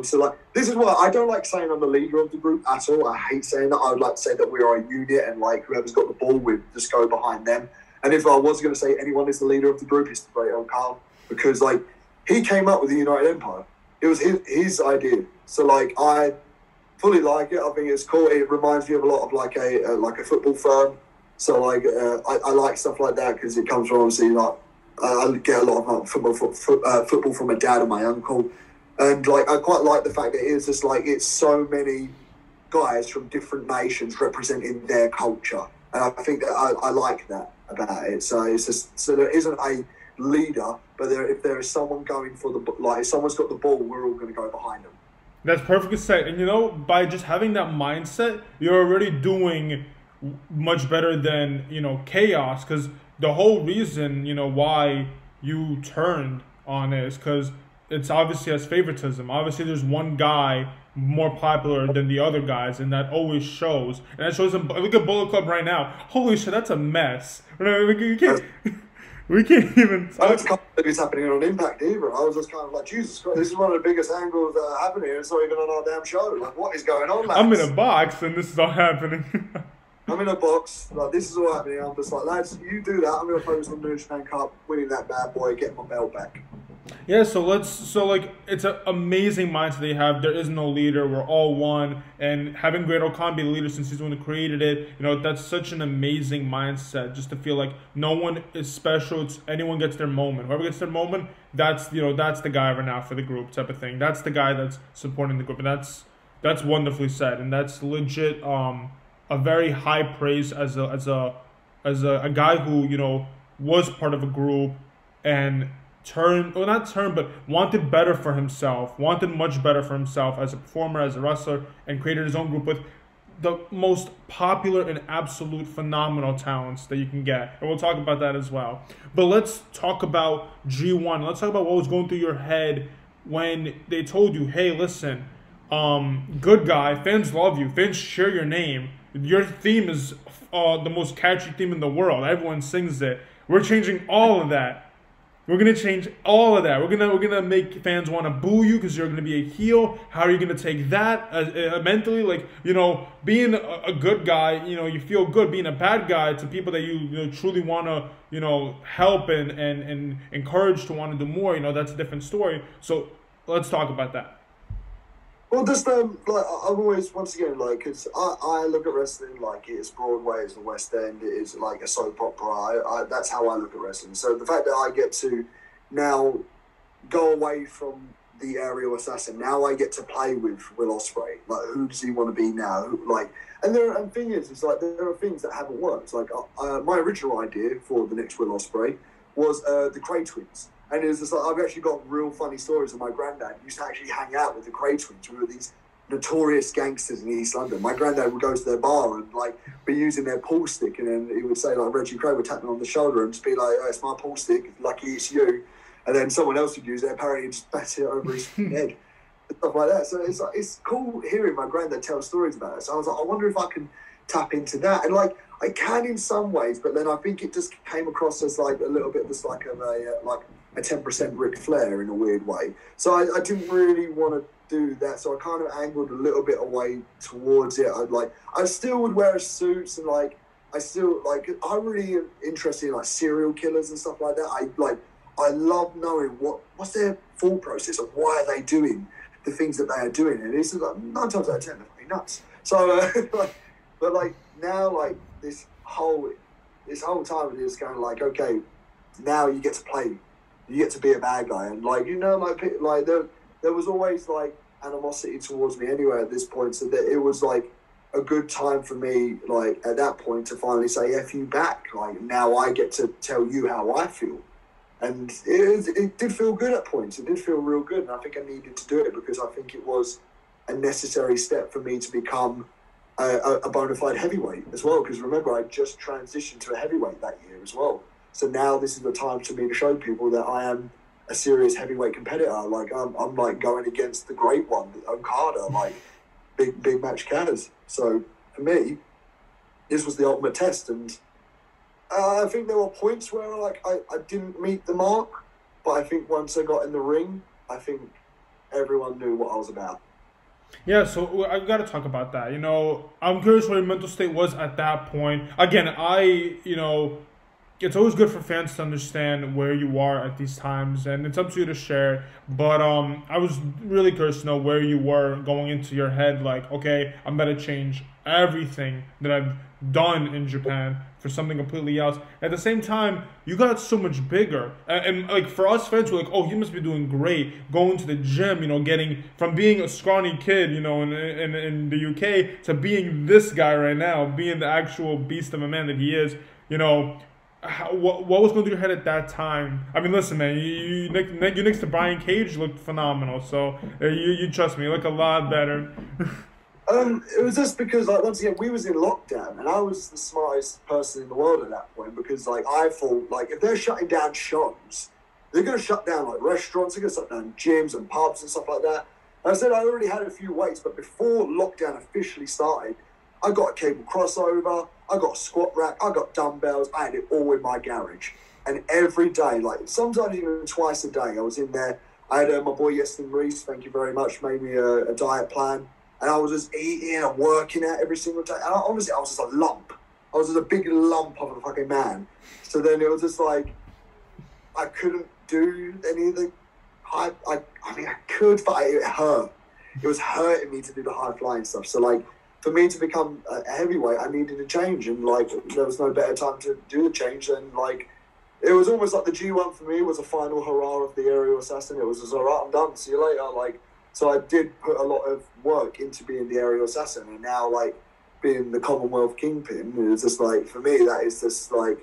so like this is why I don't like saying I'm the leader of the group at all. I hate saying that. I would like to say that we are a unit, and like whoever's got the ball, we just go behind them. And if I was going to say anyone is the leader of the group, it's the Great Khan, because like he came up with the United Empire. It was his idea. So like I fully like it. I think it's cool. It reminds me of a lot of like a football firm. So like I like stuff like that because it comes from obviously like I get a lot of like, football from my dad and my uncle, and like I quite like the fact that it's just like it's so many guys from different nations representing their culture, and I think that I like that about it. So it's just so there isn't a leader, but if there is someone going for the like if someone's got the ball, we're all going to go behind them. That's perfectly said. And you know, by just having that mindset, you're already doing much better than, you know, chaos, because the whole reason, you know, why you turned on it is because it's obviously as favoritism. Obviously there's one guy more popular than the other guys, and that always shows. And that shows them. Look at Bullet Club right now. Holy shit, that's a mess. We can't even. I don't know if it's happening on Impact either. I was just kind of like, Jesus Christ, this is one of the biggest angles that are happening. It's not even on our damn show. Like, what is going on, lads? I'm in a box and this is all happening. I'm in a box. Like, this is all happening. I'm just like, lads, you do that. I'm going to focus on the New Japan Cup, winning that bad boy, getting my belt back. Yeah, so like it's an amazing mindset they have. There is no leader. We're all one, and having Great Khan be the leader since he's the one who created it, you know, that's such an amazing mindset. Just to feel like no one is special. It's anyone gets their moment. Whoever gets their moment, that's, you know, that's the guy right now for the group type of thing. That's the guy that's supporting the group, and that's wonderfully said, and that's legit. A very high praise as a guy who, you know, was part of a group and but wanted better for himself, wanted much better for himself as a performer, as a wrestler, and created his own group with the most popular and absolute phenomenal talents that you can get. And we'll talk about that as well. But let's talk about G1. Let's talk about what was going through your head when they told you, hey, listen, good guy, fans love you, fans share your name. Your theme is the most catchy theme in the world. Everyone sings it. We're changing all of that. We're gonna change all of that. We're gonna make fans want to boo you because you're gonna be a heel. How are you gonna take that mentally? Like, you know, being a good guy, you know, you feel good. Being a bad guy to people that you know, truly want to, you know, help and encourage to want to do more, you know, that's a different story. So let's talk about that. Well, just like I've always, once again, like, cause I look at wrestling like it's Broadway, it's the West End, it is like a soap opera. That's how I look at wrestling. So the fact that I get to now go away from the aerial assassin, now I get to play with Will Ospreay. Like, who does he want to be now? And the thing is, it's like there are things that haven't worked. Like my original idea for the next Will Ospreay was the Cray twins. And it was just like, I've actually got real funny stories of my granddad. He used to actually hang out with the Cray twins, who were these notorious gangsters in East London. My granddad would go to their bar and like be using their pool stick, and then he would say like Reggie Cray would tap him on the shoulder and just be like, oh, it's my pool stick, lucky it's you. And then someone else would use it, apparently he'd just bat it over his head. Stuff like that. So it's like, it's cool hearing my granddad tell stories about it. So I was like, I wonder if I can tap into that. And like I can in some ways, but then I think it just came across as like a little bit just like a 10% Ric Flair in a weird way. So I didn't really want to do that. So I kind of angled a little bit away towards it. I still would wear suits, and like I'm really interested in like serial killers and stuff like that. I love knowing what's their thought process of why are they doing the things that they are doing, and it's like 9 times out of 10 they're nuts. So but like now, like this whole time it is kind of like, okay, now you get to play. You get to be a bad guy, and like, you know, like there was always like animosity towards me anyway at this point, so that it was like a good time for me, like at that point, to finally say F you back. Like, now I get to tell you how I feel, and it did feel good at points. It did feel real good, and I think I needed to do it because I think it was a necessary step for me to become a bona fide heavyweight as well. Because remember, I just transitioned to a heavyweight that year as well. So now this is the time for me to show people that I am a serious heavyweight competitor. Like I'm like going against the great one, Okada, like big match Kaz. So for me, this was the ultimate test, and I think there were points where like I didn't meet the mark, but I think once I got in the ring, I think everyone knew what I was about. Yeah, so I got to talk about that. You know, I'm curious what your mental state was at that point. Again, it's always good for fans to understand where you are at these times, and it's up to you to share. But I was really curious to know where you were going into your head. Like, okay, I'm gonna change everything that I've done in Japan for something completely else. At the same time, you got so much bigger, and like for us fans, we're like, oh, you must be doing great, going to the gym, you know, getting from being a scrawny kid, you know, in the UK to being this guy right now, being the actual beast of a man that he is, you know. What was going through your head at that time? I mean, listen, man, you next to Brian Cage looked phenomenal. So you trust me, you look a lot better. It was just because, like, once again, we was in lockdown, and I was the smartest person in the world at that point because, like, I thought, like, if they're shutting down shows, they're going to shut down, like, restaurants, they're going to shut down gyms and pubs and stuff like that. And I said I already had a few weights, but before lockdown officially started, I got a cable crossover, I got a squat rack, I got dumbbells, I had it all in my garage. And every day, like, sometimes even twice a day, I was in there. I had my boy Yestin Reese, thank you very much, made me a diet plan. And I was just eating and working out every single day. And honestly, I was just a lump. I was just a big lump of a fucking man. So then it was just like, I couldn't do any of the high, I mean, I could, but it hurt. It was hurting me to do the high flying stuff. So like, for me to become a heavyweight, I needed a change. And like, there was no better time to do the change than like, it was almost like the G1 for me was a final hurrah of the aerial assassin. It was just, all right, I'm done. See you later. Like, so I did put a lot of work into being the aerial assassin, and now like being the Commonwealth Kingpin is just like, for me, that is just like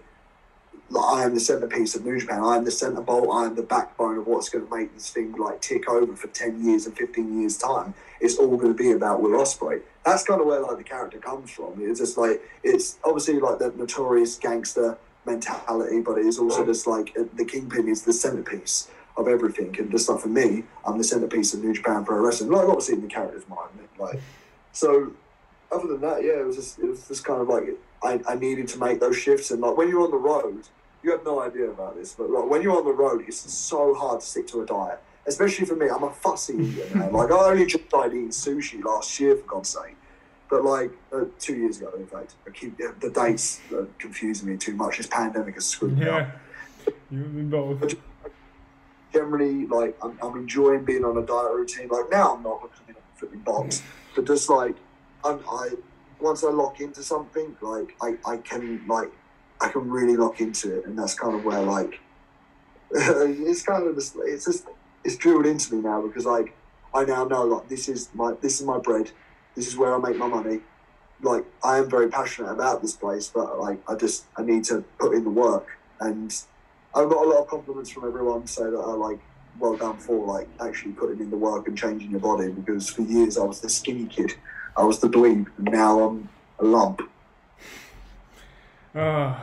I am the centerpiece of New Japan. I am the center bolt. I am the backbone of what's going to make this thing like tick over for 10 years and 15 years time. It's all going to be about Will Ospreay. That's kind of where like the character comes from. It's just like, it's obviously like the notorious gangster mentality, but it is also just like the Kingpin is the centerpiece of everything, and just like for me, I'm the centerpiece of New Japan Pro Wrestling. Like obviously in the character's mind, like so. Other than that, yeah, it was just kind of like I needed to make those shifts, and like when you're on the road, you have no idea about this, but like when you're on the road, it's so hard to stick to a diet, especially for me. I'm a fussy eater, man. Like I only just started eating sushi last year, for God's sake. But like 2 years ago, in fact, I keep the dates confusing me too much. This pandemic has screwed me up. You and me both. Generally, like I'm enjoying being on a diet routine. Like now, I'm not because I'm in a flipping box, but just like I once I lock into something, like I can really lock into it, and that's kind of where like it's kind of just it's drilled into me now because like I now know like this is my bread, this is where I make my money. Like I am very passionate about this place, but like I need to put in the work, and I've got a lot of compliments from everyone say that are like, well done for like actually putting in the work and changing your body, because for years I was the skinny kid, I was the dweeb, and now I'm a lump.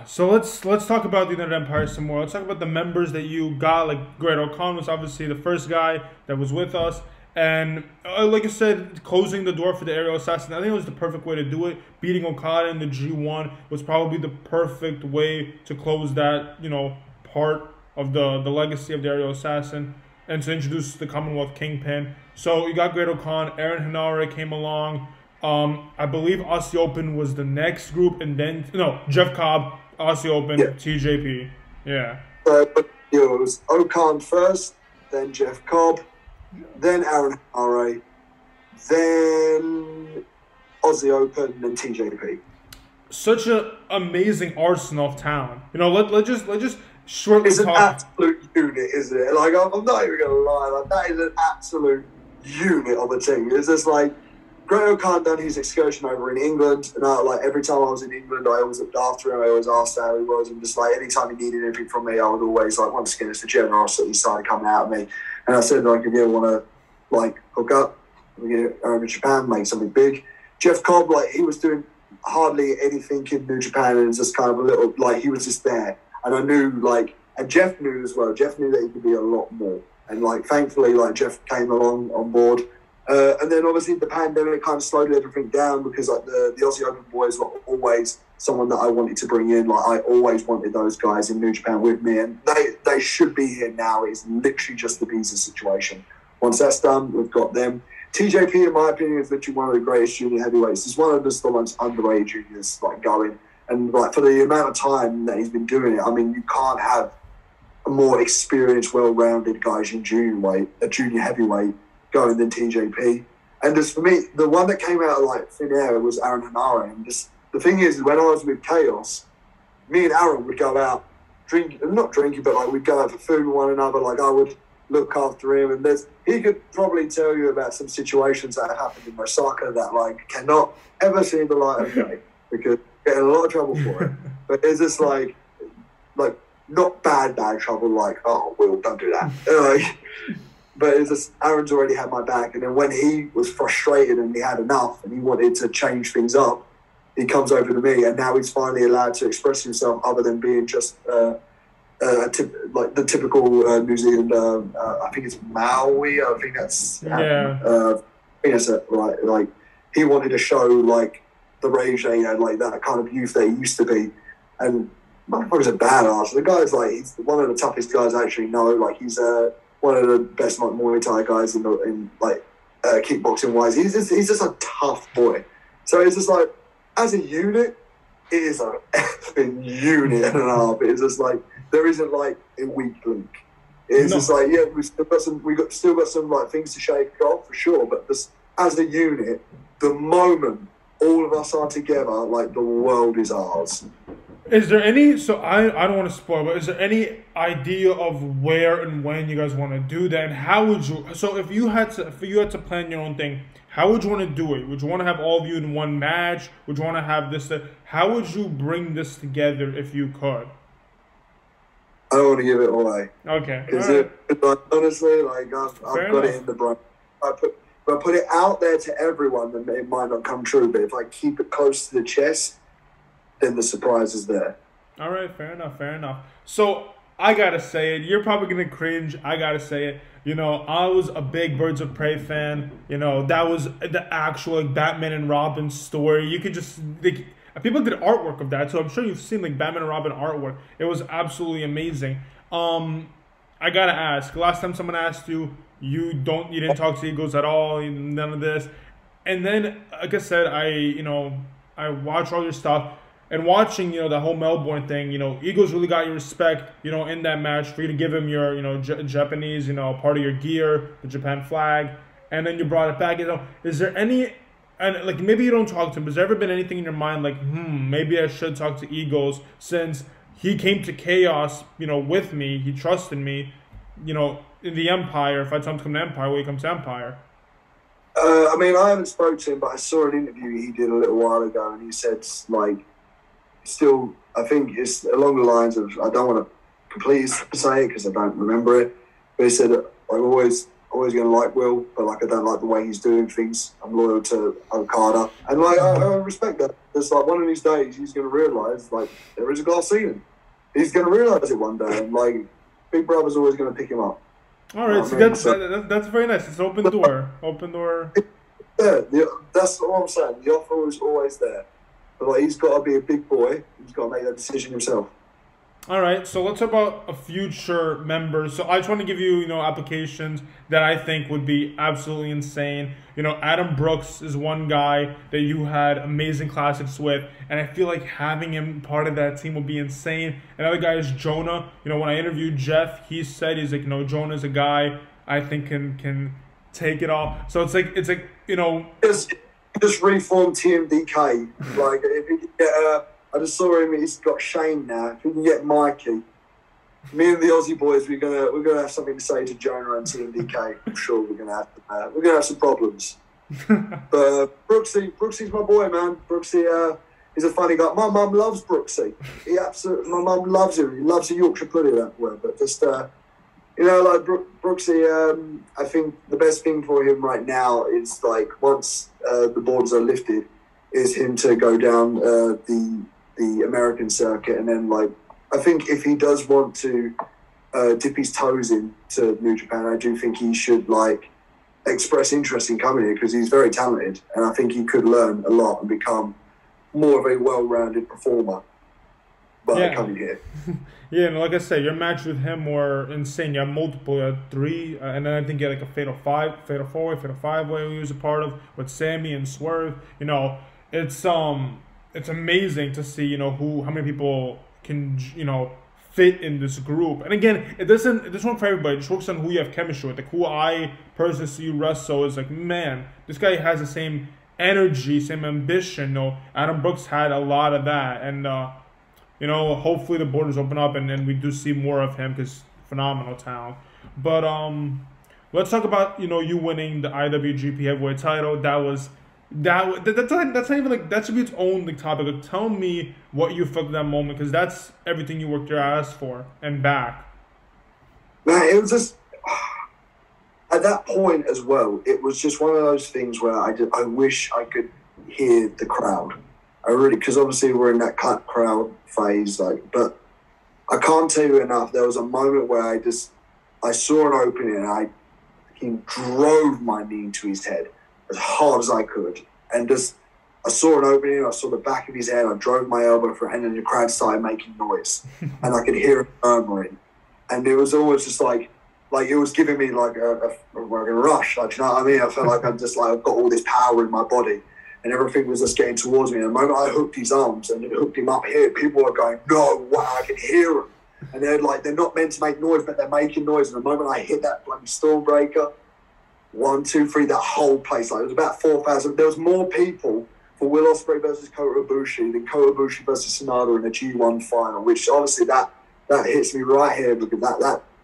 So let's talk about the United Empire some more. Let's talk about the members that you got. Like Great-O-Khan was obviously the first guy that was with us, and like I said, closing the door for the aerial assassin, I think it was the perfect way to do it. Beating Okada in the G1 was probably the perfect way to close that, you know, part of the legacy of the aerial assassin, and to introduce the Commonwealth Kingpin. So you got Great-O-Khan, Aaron Henare came along. I believe Aussie Open was the next group, and then Jeff Cobb, Aussie Open, yeah. TJP, yeah. But it was O-Khan first, then Jeff Cobb, then Aaron Henare, then Aussie Open, then TJP. Such an amazing arsenal of talent. You know, let's just shortly it's talk. An absolute unit, isn't it? Like I'm not even gonna lie, like that is an absolute unit of a team. It's just like Great-O-Khan done his excursion over in England, and like every time I was in England, I always looked after him. I always asked how he was, and just like anytime he needed anything from me, I would always like, once again, it's the generosity side coming out of me. And I said, like, if you ever want to like hook up, we get over to Japan, make something big. Jeff Cobb, like he was doing hardly anything in New Japan, and it was just kind of a little like he was just there. And I knew like, and Jeff knew as well. Jeff knew that he could be a lot more, and like thankfully, like Jeff came along on board. And then obviously the pandemic kind of slowed everything down because like the Aussie Open boys were always someone that I wanted to bring in. Like, I always wanted those guys in New Japan with me, and they should be here now. It's literally just the visa situation. Once that's done, we've got them. TJP, in my opinion, is literally one of the greatest junior heavyweights. He's one of the most underrated juniors like going, and like for the amount of time that he's been doing it, I mean, you can't have a more experienced, well-rounded guys in junior heavyweight going than TJP. And just for me, the one that came out of like thin air was Aaron Henare. And just the thing is, when I was with Chaos, me and Aaron would go out not drinking, but like we'd go out for food with one another. Like I would look after him, and he could probably tell you about some situations that happened in Osaka that like cannot ever see the light of day because you get in a lot of trouble for it. But it's just like not bad trouble, like, oh, Will, don't do that. But it's just, Aaron's already had my back. And then when he was frustrated and he had enough and he wanted to change things up, he comes over to me, and now he's finally allowed to express himself other than being just like the typical New Zealand, I think it's Maui, I think that's, I think that's it, right? Like, he wanted to show, like, the rage that he had, like, that kind of youth that he used to be. And motherfucker's a badass. The guy's, like, he's one of the toughest guys I actually know. Like, he's one of the best, like, Muay Thai guys in kickboxing wise. He's just a tough boy. So it's just like, as a unit, it is a effing unit and a half. It's just like, there isn't like a weak link. It's just like, yeah, we still got some like things to shake off for sure. But just as a unit, the moment all of us are together, like the world is ours. Is there any, so I don't want to spoil, but is there any idea of where and when you guys want to do that, and how would you, so if you had to plan your own thing, how would you want to do it? Would you want to have all of you in one match? Would you want to have this, how would you bring this together if you could? I don't want to give it away. Okay. Because honestly, like, I've got it in the brain. If I put it out there to everyone, then it might not come true. But if I keep it close to the chest, then the surprise is there. All right, fair enough. So I gotta say it. You're probably gonna cringe. I gotta say it. You know, I was a big Birds of Prey fan. You know, that was the actual like Batman and Robin story. You could just people did artwork of that, so I'm sure you've seen like Batman and Robin artwork. It was absolutely amazing. I gotta ask. Last time someone asked you, you didn't talk to Eagles at all. None of this. And then, like I said, I watch all your stuff. And watching, the whole Melbourne thing, Eagles really got your respect, in that match for you to give him your, Japanese, part of your gear, the Japan flag, and then you brought it back. Is there any, and like maybe you don't talk to him, but has there ever been anything in your mind like, maybe I should talk to Eagles since he came to Chaos, with me, he trusted me, in the Empire. If I tell him to come to Empire, will he come to Empire? I mean, I haven't spoken to him, but I saw an interview he did a little while ago, and he said, like, still, I think it's along the lines of, I don't want to completely say it because I don't remember it, but he said, I'm always going to like Will, but like I don't like the way he's doing things. I'm loyal to Okada, and like I respect that. It's like one of these days he's going to realise like there is a glass ceiling. He's going to realise it one day, and like Big Brother's always going to pick him up. All right, so that's very nice. It's an open door. Open door. Yeah, that's what I'm saying. The offer is always there. But like, he's got to be a big boy. He's got to make that decision himself. All right, so let's talk about a future member. So I just want to give you, applications that I think would be absolutely insane. Adam Brooks is one guy that you had amazing classics with, and I feel like having him part of that team would be insane. Another guy is Jonah. When I interviewed Jeff, he said he's like, Jonah's a guy I think can take it all. So it's like just reformed TMDK. Like, if he can get, I just saw him. He's got Shane now. If he can get Mikey, me and the Aussie boys, we're gonna have something to say to Jonah and TMDK. I'm sure we're gonna have some problems. But Brooksy's my boy, man. Brooksy, he's a funny guy. My mum loves Brooksy. My mum loves him. He loves a Yorkshire pudding, that word. But just like Brooksy, I think the best thing for him right now is like once the borders are lifted, is him to go down the American circuit, and then like I think if he does want to dip his toes into New Japan, I do think he should like express interest in coming here because he's very talented, and I think he could learn a lot and become more of a well-rounded performer by Yeah. coming here. Yeah, and like I said, your match with him were insane. You had multiple, you had three, and then I think you had like a fatal four-way, fatal five-way he was a part of with Sammy and Swerve. You know, it's amazing to see, you know, how many people can, you know, fit in this group. And again, it doesn't work for everybody. It just works on who you have chemistry with. Like who I personally see you wrestle is like, man, this guy has the same energy, same ambition. You know, Adam Brooks had a lot of that, and you know, hopefully the borders open up and we do see more of him because phenomenal talent. But let's talk about, you know, you winning the IWGP Heavyweight title. That's not even like, that should be its own like topic. Like, tell me what you felt at that moment, because that's everything you worked your ass for and back. Man, it was just at that point as well. It was just one of those things where I wish I could hear the crowd. I really, because obviously we're in that cut crowd phase, like, but I can't tell you enough. There was a moment where I saw an opening and he drove my knee into his head as hard as I could, and just I saw an opening. I saw the back of his head. I drove my elbow for it, and then the crowd started making noise, and I could hear it murmuring, and it was always just like it was giving me like a rush. Like, you know what I mean? I felt like I've got all this power in my body. And everything was just getting towards me. And the moment I hooked his arms and hooked him up here, people were going, "No, wow, I can hear him." And they're not meant to make noise, but they're making noise. And the moment I hit that bloody Stormbreaker, 1, 2, 3, that whole place, like, it was about 4,000. There was more people for Will Ospreay versus Kota Ibushi than Kota Ibushi versus Sonata in the G1 final, which obviously that hits me right here, because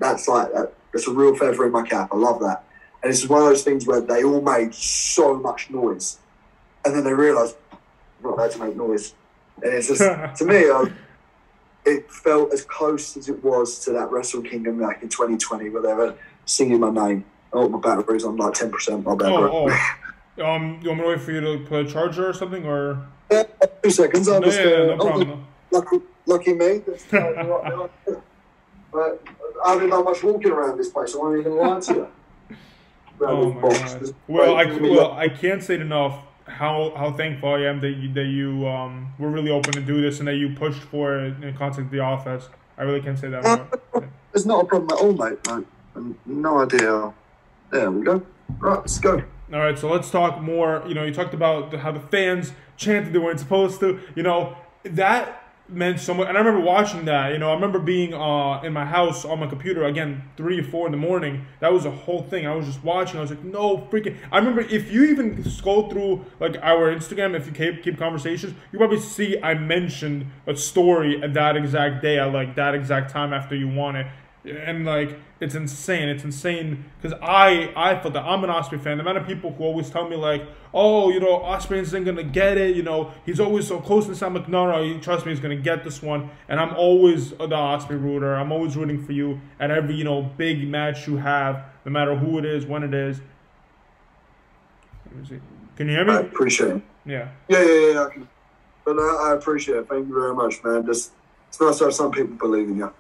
that's a real feather in my cap. I love that. And it's one of those things where they all made so much noise. And then they realised, I'm not allowed to make noise. And it's just, to me, it felt as close as it was to that Wrestle Kingdom back in 2020 where they were singing my name. Oh, my battery's on like 10%. My battery. You want me to wait for you to put a charger or something, or? Yeah, 2 seconds. I'm just, no problem. Lucky me. But I haven't done much walking around this place. I won't even lie to you. Oh my God. Well, I can't say it enough how thankful I am that you were really open to do this and that you pushed for it and contacted the office. I really can't say that more. It's not a problem at all, mate. No idea. There we go. Right, let's go. All right, so let's talk more. You know, you talked about how the fans chanted they weren't supposed to. You know, that meant so much. And I remember watching that. You know, I remember being in my house on my computer, again, 3 or 4 in the morning. That was a whole thing. I was just watching. I was like, no freaking. I remember, if you even scroll through like our Instagram, if you keep conversations, you probably see I mentioned a story at that exact day, at like that exact time after you won it. And like, it's insane. It's insane because I felt that I'm an Ospreay fan. The amount of people who always tell me like, oh, you know, Ospreay isn't gonna get it. You know, he's always so close to this. I'm like, no, trust me, he's gonna get this one. And I'm always the Ospreay rooter. I'm always rooting for you at every, you know, big match you have, no matter who it is, when it is. Let me see. Can you hear me? I appreciate it. Yeah. Yeah. I can. But I appreciate it. Thank you very much, man. It's nice to have some people believe in you.